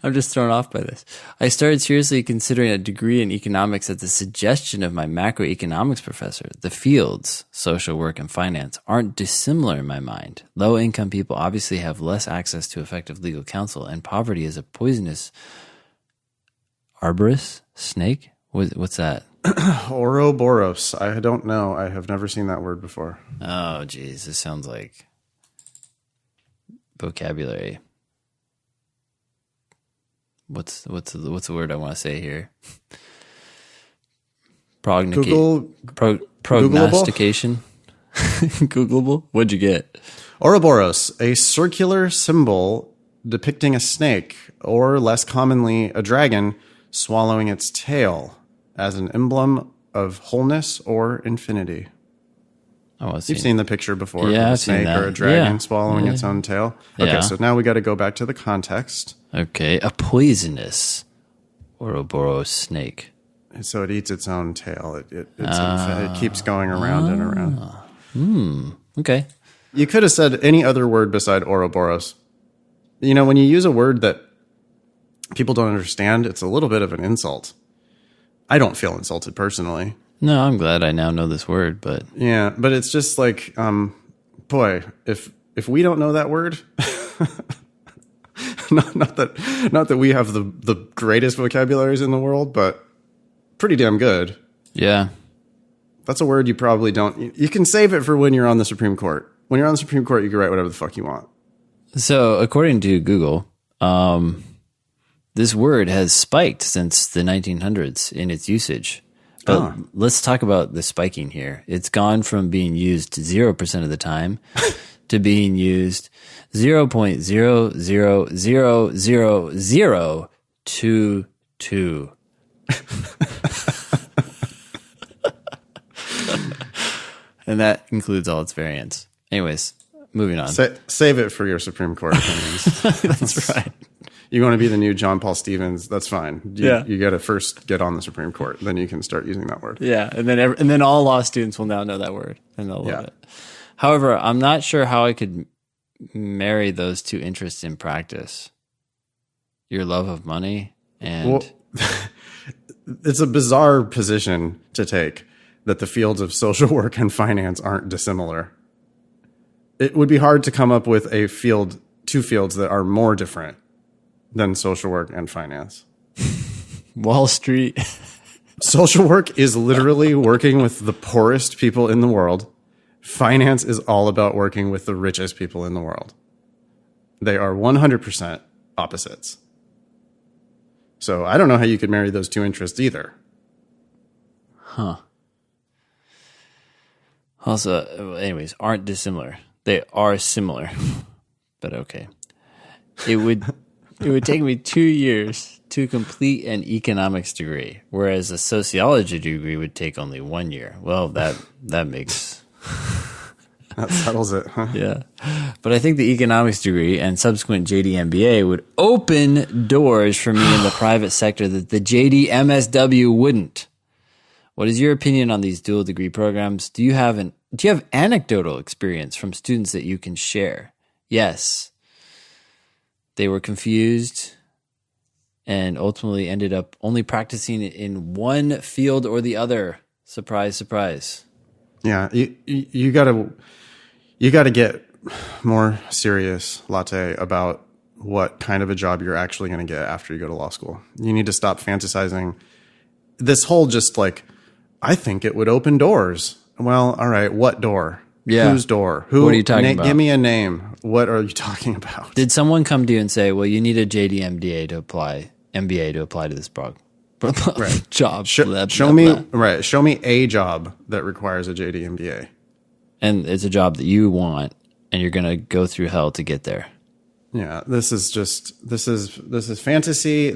I'm just thrown off by this. I started seriously considering a degree in economics at the suggestion of my macroeconomics professor. The fields, social work and finance, aren't dissimilar in my mind. Low-income people obviously have less access to effective legal counsel, and poverty is a poisonous arborist snake? What's that? Ouroboros. I don't know. I have never seen that word before. Oh, geez. This sounds like vocabulary. What's the word I want to say here? Prognostication. Googleable. What'd you get? Ouroboros, a circular symbol depicting a snake, or less commonly a dragon, swallowing its tail as an emblem of wholeness or infinity. Oh, You've seen the picture before, yeah, of a snake or a dragon swallowing its own tail. Okay, Yeah. so now we got to go back to the context. Okay, a poisonous Ouroboros snake. So it eats its own tail. It keeps going around and around. Okay. You could have said any other word beside Ouroboros. When you use a word that people don't understand, it's a little bit of an insult. I don't feel insulted personally. No, I'm glad I now know this word, but Yeah, but it's just like, boy, if we don't know that word, not that we have the greatest vocabularies in the world, but pretty damn good. yeah. That's a word you probably don't. You can save it for when you're on the Supreme Court. When you're on the Supreme Court, you can write whatever the fuck you want. So according to Google, this word has spiked since the 1900s in its usage. But let's talk about the spiking here. It's gone from being used 0% of the time to being used 0.0000022. And that includes all its variants. Anyways, moving on. Save it for your Supreme Court opinions. That's right. You want to be the new John Paul Stevens? That's fine. Yeah. You got to first get on the Supreme Court, then you can start using that word. Yeah, and then all law students will now know that word, and they'll love it. However, I'm not sure how I could marry those two interests in practice. Your love of money and it's a bizarre position to take that the fields of social work and finance aren't dissimilar. It would be hard to come up with two fields that are more different than social work and finance. Wall Street. Social work is literally working with the poorest people in the world. Finance is all about working with the richest people in the world. They are 100% opposites. So I don't know how you could marry those two interests either. Huh. Also, anyways, aren't dissimilar. They are similar, but okay. It would take me 2 years to complete an economics degree, whereas a sociology degree would take only 1 year. Well, that makes that settles it, huh? Yeah. But I think the economics degree and subsequent JD-MBA would open doors for me in the private sector that the JD-MSW wouldn't. What is your opinion on these dual degree programs? Do you have anecdotal experience from students that you can share? Yes. They were confused and ultimately ended up only practicing in one field or the other. Surprise, surprise. Yeah, you gotta get more serious, Latte, about what kind of a job you're actually going to get after you go to law school. You need to stop fantasizing. This whole just like, I think it would open doors. Well, all right, what door? Yeah. Whose door? What are you talking about? Give me a name. What are you talking about? Did someone come to you and say, well, you need a JD-MBA to apply, MBA to apply to this job? Show me a job that requires a JD-MBA. And it's a job that you want, and you're going to go through hell to get there. Yeah, this is fantasy.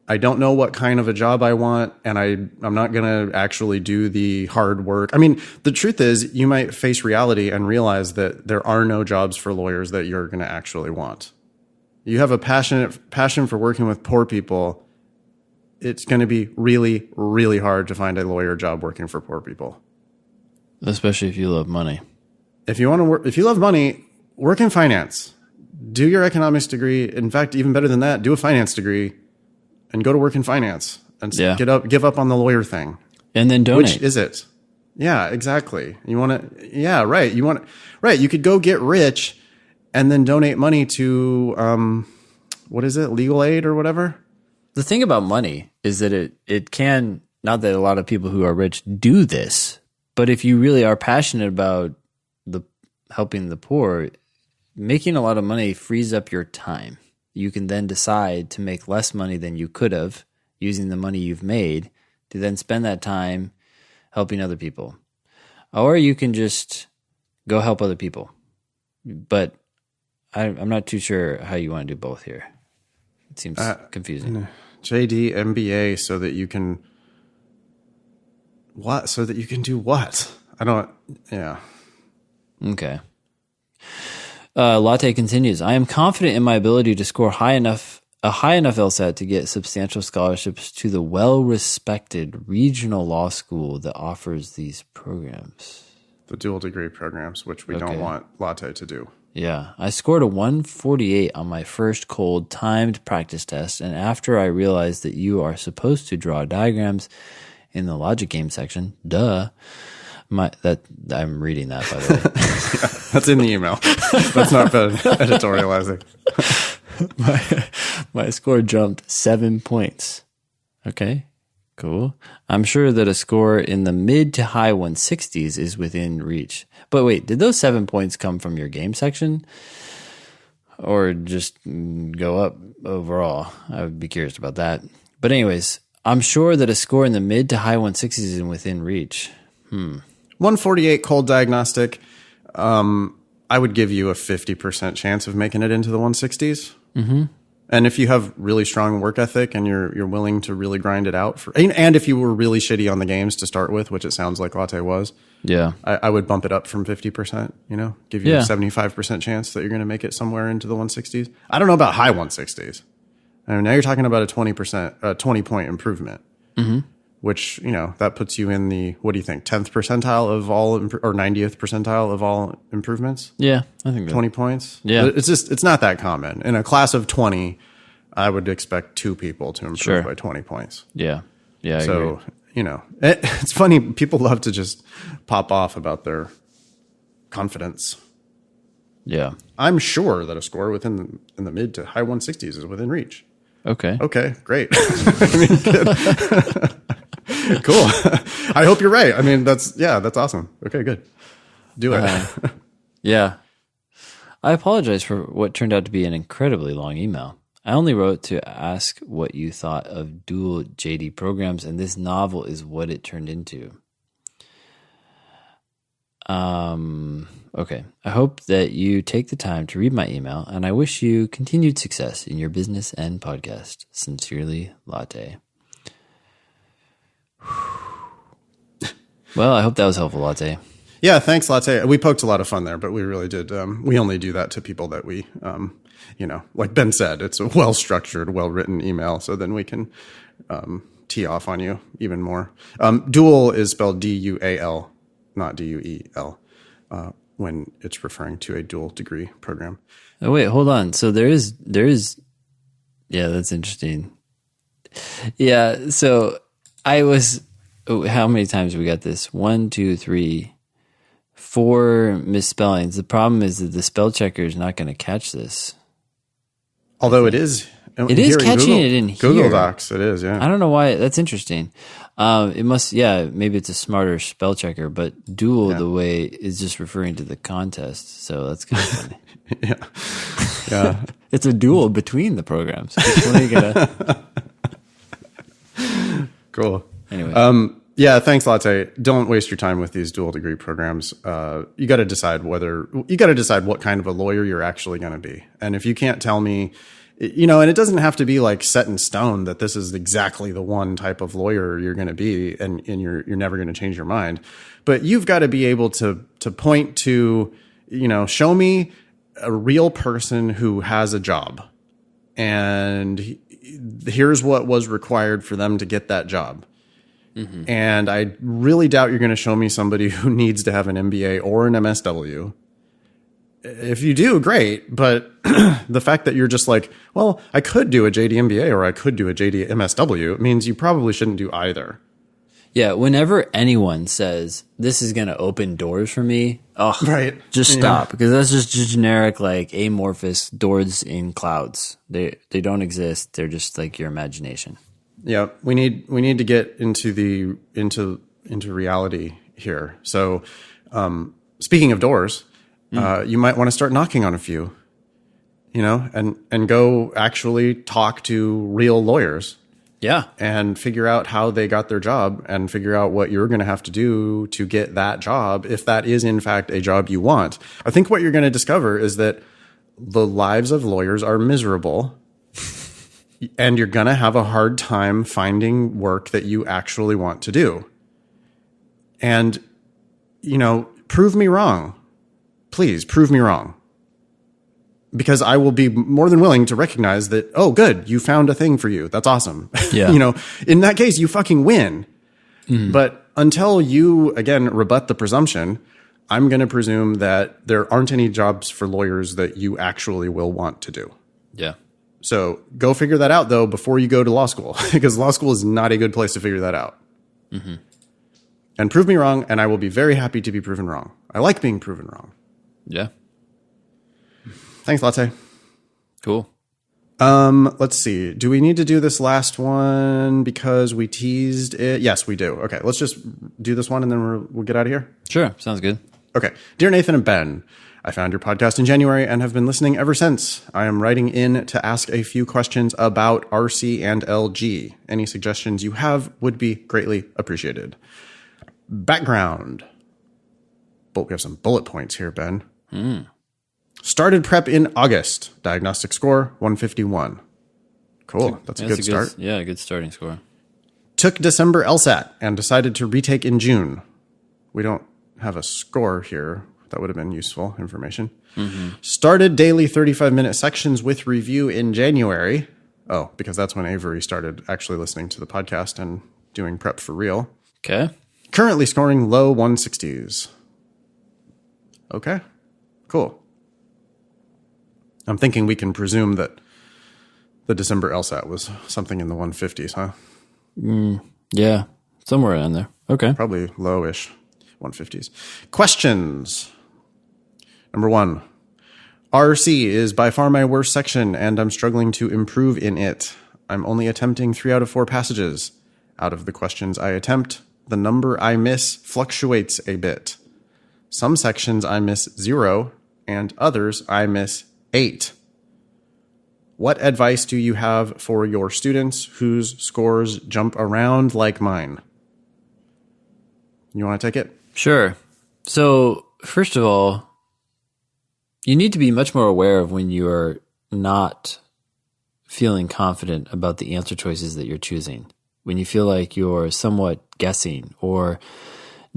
I don't know what kind of a job I want, and I'm not going to actually do the hard work. I mean, the truth is you might face reality and realize that there are no jobs for lawyers that you're going to actually want. You have a passion for working with poor people. It's going to be really, really hard to find a lawyer job working for poor people. Especially if you love money. If you want to work, if you love money, work in finance. Do your economics degree. In fact, even better than that, do a finance degree. And go to work in finance and give up on the lawyer thing. And then donate. Which is it? Yeah, exactly. You want to, yeah, right. You could go get rich and then donate money to, what is it? Legal aid or whatever. The thing about money is that it can, not that a lot of people who are rich do this, but if you really are passionate about helping the poor, making a lot of money frees up your time. You can then decide to make less money than you could have using the money you've made to then spend that time helping other people. Or you can just go help other people. But I'm not too sure how you want to do both here. It seems confusing. JD-MBA so that you can... What? So that you can do what? Yeah. Okay. Latte continues, I am confident in my ability to score a high enough LSAT to get substantial scholarships to the well-respected regional law school that offers these programs. The dual degree programs, which we don't want Latte to do. Yeah, I scored a 148 on my first cold timed practice test, and after I realized that you are supposed to draw diagrams in the logic game section, I'm reading that, by the way. Yeah, that's in the email. That's not bad editorializing. My score jumped 7 points. Okay, cool. I'm sure that a score in the mid to high 160s is within reach. But wait, did those 7 points come from your game section or just go up overall? I would be curious about that. But anyways, I'm sure that a score in the mid to high 160s is within reach. 148 cold diagnostic. I would give you a 50% chance of making it into the 160s. Mm-hmm. And if you have really strong work ethic and you're willing to really grind it out and if you were really shitty on the games to start with, which it sounds like Latte was, yeah, I would bump it up from 50%, give you a 75% chance that you're going to make it somewhere into the 160s. I don't know about high 160s. I mean, now you're talking about a 20 point improvement, which, that puts you in the, what do you think? 10th percentile of all, or 90th percentile of all improvements? Yeah, I think 20 points. Yeah. It's not that common. In a class of 20, I would expect 2 people to improve by 20 points. Yeah. Yeah. So, it's funny. People love to just pop off about their confidence. Yeah. I'm sure that a score in the mid to high 160s is within reach. Okay. Okay, great. I mean, good. Cool. I hope you're right. I mean, that's awesome. Okay, good. Do it. Yeah. I apologize for what turned out to be an incredibly long email. I only wrote to ask what you thought of dual JD programs, and this novel is what it turned into. Okay. I hope that you take the time to read my email, and I wish you continued success in your business and podcast. Sincerely, Latte. Well, I hope that was helpful, Latte. Yeah, thanks, Latte. We poked a lot of fun there, but we really did. We only do that to people that we, like Ben said, it's a well-structured, well-written email, so then we can tee off on you even more. Dual is spelled D-U-A-L, not D-U-E-L, when it's referring to a dual degree program. Oh, wait, hold on. So there is, yeah, that's interesting. Yeah, so how many times have we got this? 1, 2, 3, 4 misspellings. The problem is that the spell checker is not going to catch this. Although it is catching it in here. Google Docs, it is, yeah. I don't know why. That's interesting. It must, maybe it's a smarter spell checker, but dual, the way, is just referring to the contest. So that's kind of funny. Yeah. It's a duel between the programs. Which one are you gonna... Cool. Anyway. Yeah, thanks, Latte. Don't waste your time with these dual degree programs. You got to decide what kind of a lawyer you're actually going to be. And if you can't tell me, and it doesn't have to be like set in stone that this is exactly the one type of lawyer you're going to be, and you're never going to change your mind. But you've got to be able to point to, show me a real person who has a job, and here's what was required for them to get that job. Mm-hmm. And I really doubt you're going to show me somebody who needs to have an MBA or an MSW. If you do, great. But the fact that you're just like, well, I could do a JD-MBA or I could do a JD-MSW, means you probably shouldn't do either. Yeah, whenever anyone says, this is going to open doors for me, right. Just stop. Because that's just generic, like, amorphous doors in clouds. They don't exist. They're just like your imagination. Yeah, we need to get into reality here. So, speaking of doors, you might want to start knocking on a few, and go actually talk to real lawyers. Yeah, and figure out how they got their job, and figure out what you're going to have to do to get that job, if that is in fact a job you want. I think what you're going to discover is that the lives of lawyers are miserable. And you're going to have a hard time finding work that you actually want to do. And, prove me wrong. Please prove me wrong. Because I will be more than willing to recognize that, oh, good, you found a thing for you. That's awesome. Yeah. In that case, you fucking win. Mm. But until you, again, rebut the presumption, I'm going to presume that there aren't any jobs for lawyers that you actually will want to do. Yeah. So go figure that out, though, before you go to law school, because law school is not a good place to figure that out. Mm-hmm. And prove me wrong, and I will be very happy to be proven wrong. I like being proven wrong. Yeah. Thanks, Latte. Cool. Let's see. Do we need to do this last one because we teased it? Yes, we do. Okay, let's just do this one and then we'll get out of here. Sure. Sounds good. Okay. Dear Nathan and Ben, I found your podcast in January and have been listening ever since. I am writing in to ask a few questions about RC and LG. Any suggestions you have would be greatly appreciated. Background. But we have some bullet points here, Ben. Started prep in August. Diagnostic score, 151. Cool. That's a good start. Yeah, a good starting score. Took December LSAT and decided to retake in June. We don't have a score here. That would have been useful information. Mm-hmm. Started daily 35-minute sections with review in January. Oh, because that's when Avery started actually listening to the podcast and doing prep for real. Okay. Currently scoring low 160s. Okay. Cool. I'm thinking we can presume that the December LSAT was something in the 150s, huh? Yeah, somewhere in there. Okay. Probably lowish 150s. Questions. Number 1. RC is by far my worst section, and I'm struggling to improve in it. I'm only attempting 3 out of 4 passages. Out of the questions I attempt, the number I miss fluctuates a bit. Some sections I miss 0, and others I miss 8. What advice do you have for your students whose scores jump around like mine? You want to take it? Sure. So, first of all, you need to be much more aware of when you are not feeling confident about the answer choices that you're choosing. When you feel like you're somewhat guessing or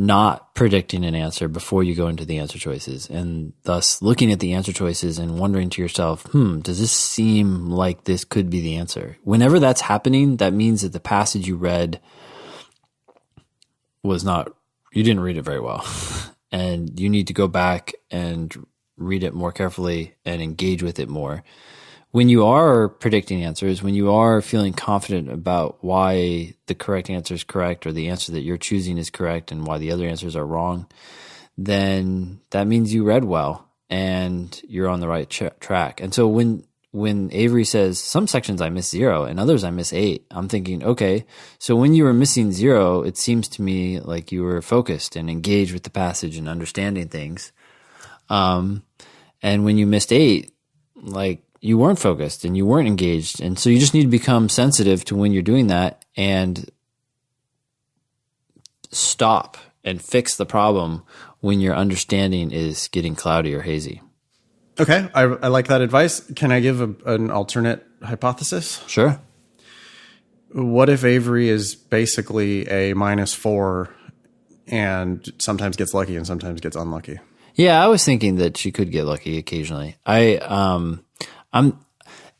not predicting an answer before you go into the answer choices, and thus looking at the answer choices and wondering to yourself, does this seem like this could be the answer? Whenever that's happening, that means that the passage you read you didn't read it very well. And you need to go back and read it more carefully and engage with it more. When you are predicting answers, when you are feeling confident about why the correct answer is correct or the answer that you're choosing is correct and why the other answers are wrong, then that means you read well and you're on the right track. And so when Avery says, some sections I miss 0 and others I miss 8, I'm thinking, okay, so when you were missing 0, it seems to me like you were focused and engaged with the passage and understanding things. And when you missed 8, like, you weren't focused and you weren't engaged. And so you just need to become sensitive to when you're doing that and stop and fix the problem when your understanding is getting cloudy or hazy. Okay. I like that advice. Can I give an alternate hypothesis? Sure. What if Avery is basically a -4 and sometimes gets lucky and sometimes gets unlucky? Yeah, I was thinking that she could get lucky occasionally.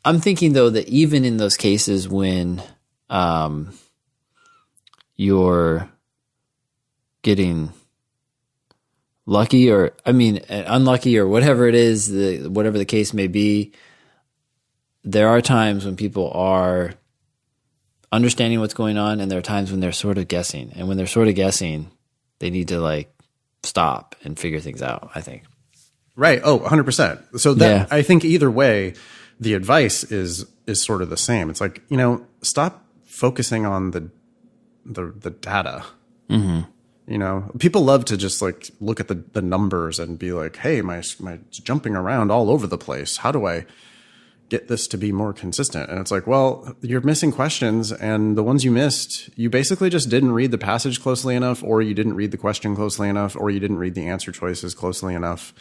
I'm thinking though that even in those cases when you're getting lucky or unlucky or whatever it is, whatever the case may be, there are times when people are understanding what's going on, and there are times when they're sort of guessing. And when they're sort of guessing, they need to stop and figure things out, I think. Right. Oh, 100%. So that, I think either way, the advice is sort of the same. It's like, stop focusing on the data. Mm-hmm. People love to just look at the numbers and be like, hey, my jumping around all over the place. How do I get this to be more consistent? And it's like, well, you're missing questions, and the ones you missed, you basically just didn't read the passage closely enough, or you didn't read the question closely enough, or you didn't read the answer choices closely enough.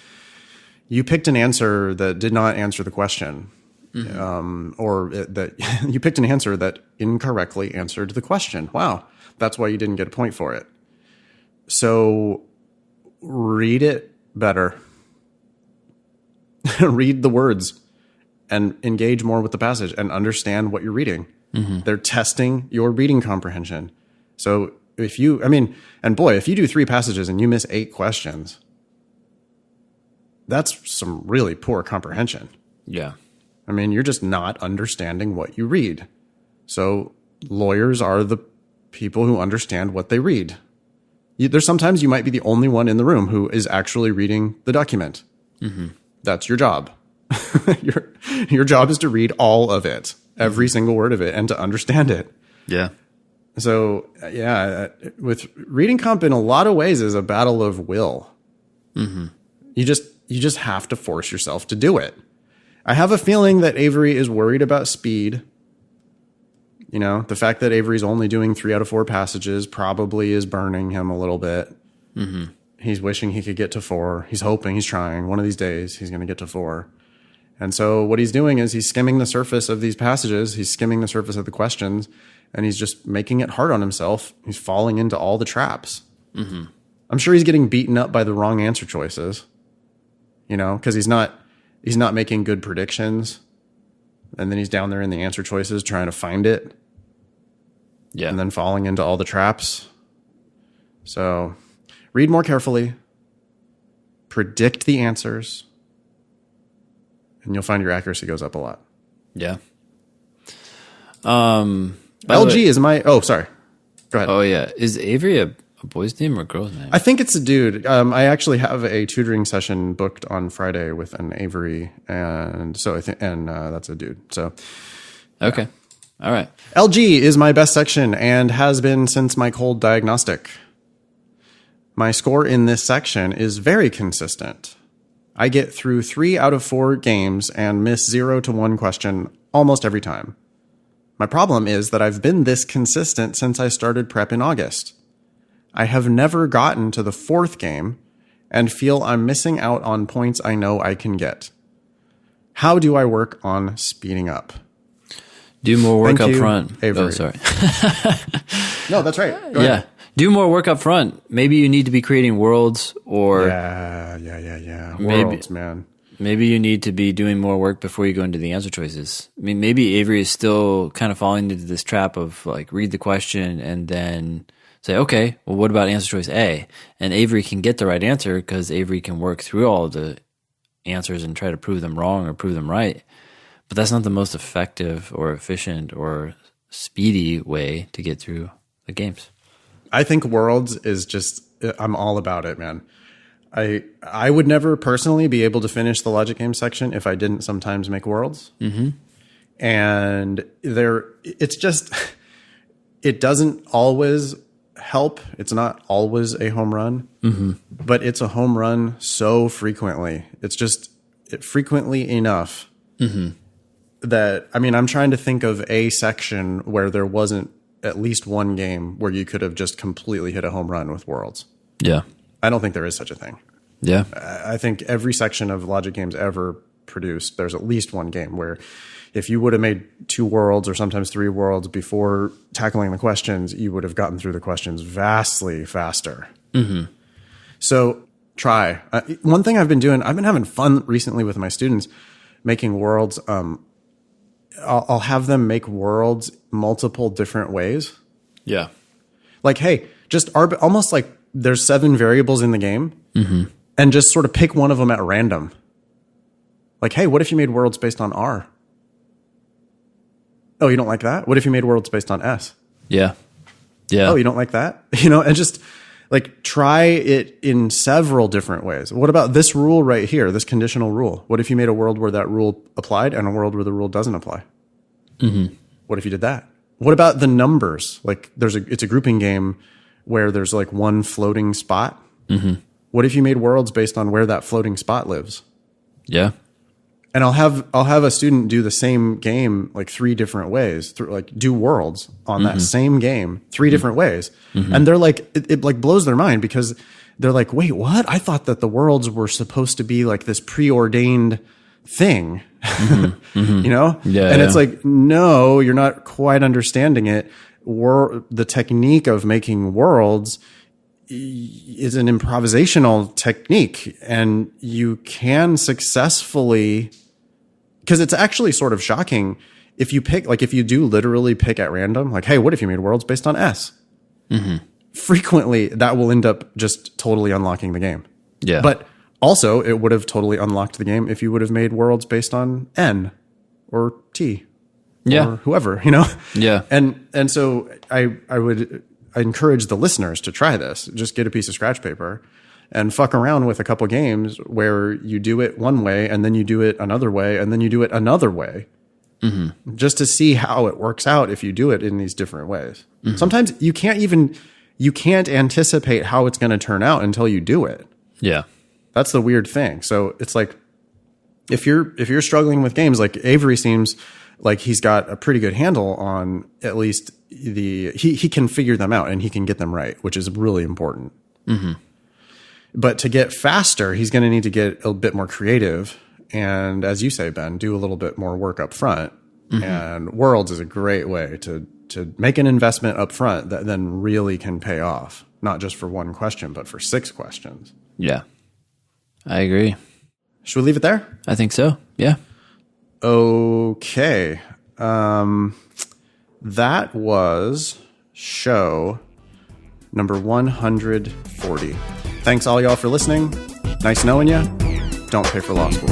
You picked an answer that did not answer the question, that you picked an answer that incorrectly answered the question. Wow, that's why you didn't get a point for it. So read it better. Read the words and engage more with the passage and understand what you're reading. Mm-hmm. They're testing your reading comprehension. So if you do 3 passages and you miss 8 questions, that's some really poor comprehension. Yeah. I mean, you're just not understanding what you read. So lawyers are the people who understand what they read. There's sometimes you might be the only one in the room who is actually reading the document. Mm-hmm. That's your job. Your job is to read all of it, every single word of it, and to understand it. Yeah. So, yeah, with reading comp in a lot of ways is a battle of will. Mm-hmm. You just have to force yourself to do it. I have a feeling that Avery is worried about speed. You know, the fact that Avery's only doing 3 out of 4 passages probably is burning him a little bit. Mm-hmm. He's wishing he could get to 4. He's hoping, he's trying. One of these days, he's going to get to 4. And so what he's doing is he's skimming the surface of these passages. He's skimming the surface of the questions, and he's just making it hard on himself. He's falling into all the traps. Mm-hmm. I'm sure he's getting beaten up by the wrong answer choices, you know, because he's not making good predictions. And then he's down there in the answer choices trying to find it. Yeah. And then falling into all the traps. So read more carefully. Predict the answers. And you'll find your accuracy goes up a lot. Yeah. LG is my... Oh, sorry. Go ahead. Oh, yeah. Is Avery a boy's name or a girl's name? I think it's a dude. I actually have a tutoring session booked on Friday with an Avery, and so I think, and that's a dude. So, okay, all right. LG is my best section and has been since my cold diagnostic. My score in this section is very consistent. I get through 3 out of 4 games and miss 0 to 1 question almost every time. My problem is that I've been this consistent since I started prep in August. I have never gotten to the 4th game and feel I'm missing out on points I know I can get. How do I work on speeding up? Do more work Thank up you, front. Avery. Oh, sorry. No, that's right. Go Yeah. ahead. Do more work up front. Maybe you need to be creating worlds or... Yeah. Worlds, man. Maybe you need to be doing more work before you go into the answer choices. I mean, maybe Avery is still kind of falling into this trap of like read the question and then say, okay, well, what about answer choice A? And Avery can get the right answer because Avery can work through all of the answers and try to prove them wrong or prove them right. But that's not the most effective or efficient or speedy way to get through the games. I think Worlds is just, I'm all about it, man. I would never personally be able to finish the logic game section if I didn't sometimes make Worlds. Mm-hmm. And it's just, it doesn't always help. It's not always a home run, but it's a home run so frequently. It's just frequently enough that, I mean, I'm trying to think of a section where there wasn't at least one game where you could have just completely hit a home run with Worlds. Yeah. I don't think there is such a thing. Yeah. I think every section of logic games ever produced, there's at least one game where if you would have made 2 worlds or sometimes 3 worlds before tackling the questions, you would have gotten through the questions vastly faster. Mm-hmm. So try. One thing I've been doing, I've been having fun recently with my students making worlds. I'll have them make worlds multiple different ways. Yeah. Like, hey, just almost like there's 7 variables in the game and just sort of pick one of them at random. Like, hey, what if you made worlds based on R? Oh, you don't like that? What if you made worlds based on S? Yeah. Yeah. Oh, you don't like that? You know, and just like try it in several different ways. What about this rule right here, this conditional rule? What if you made a world where that rule applied and a world where the rule doesn't apply? What if you did that? What about the numbers? Like it's a grouping game where there's like one floating spot. What if you made worlds based on where that floating spot lives? Yeah. And I'll have a student do the same game like 3 different ways, like do worlds on that same game 3 different ways. And they're like, it like blows their mind because they're like, wait, what? I thought that the worlds were supposed to be like this preordained thing, you know? Yeah. And it's like, no, you're not quite understanding it. The technique of making worlds is an improvisational technique, and you can successfully, because it's actually sort of shocking if you pick, like if you do literally pick at random, like, hey, what if you made worlds based on S? Frequently that will end up just totally unlocking the game. Yeah. But Also, it would have totally unlocked the game if you would have made worlds based on N or T or whoever, Yeah. And so I encourage the listeners to try this. Just get a piece of scratch paper and fuck around with a couple games where you do it one way and then you do it another way and then you do it another way. Mm-hmm. Just to see how it works out if you do it in these different ways. Mm-hmm. Sometimes you can't anticipate how it's going to turn out until you do it. Yeah. That's the weird thing. So it's like, if you're struggling with games, like Avery seems like he's got a pretty good handle on at least he can figure them out and he can get them right, which is really important. Mm-hmm. But to get faster, he's going to need to get a bit more creative. And as you say, Ben, do a little bit more work up front. Mm-hmm. And Worlds is a great way to make an investment up front that then really can pay off, not just for one question, but for 6 questions. Yeah, I agree. Should we leave it there? I think so. Yeah. Okay. That was show number 140. Thanks all y'all for listening. Nice knowing you. Don't pay for law school.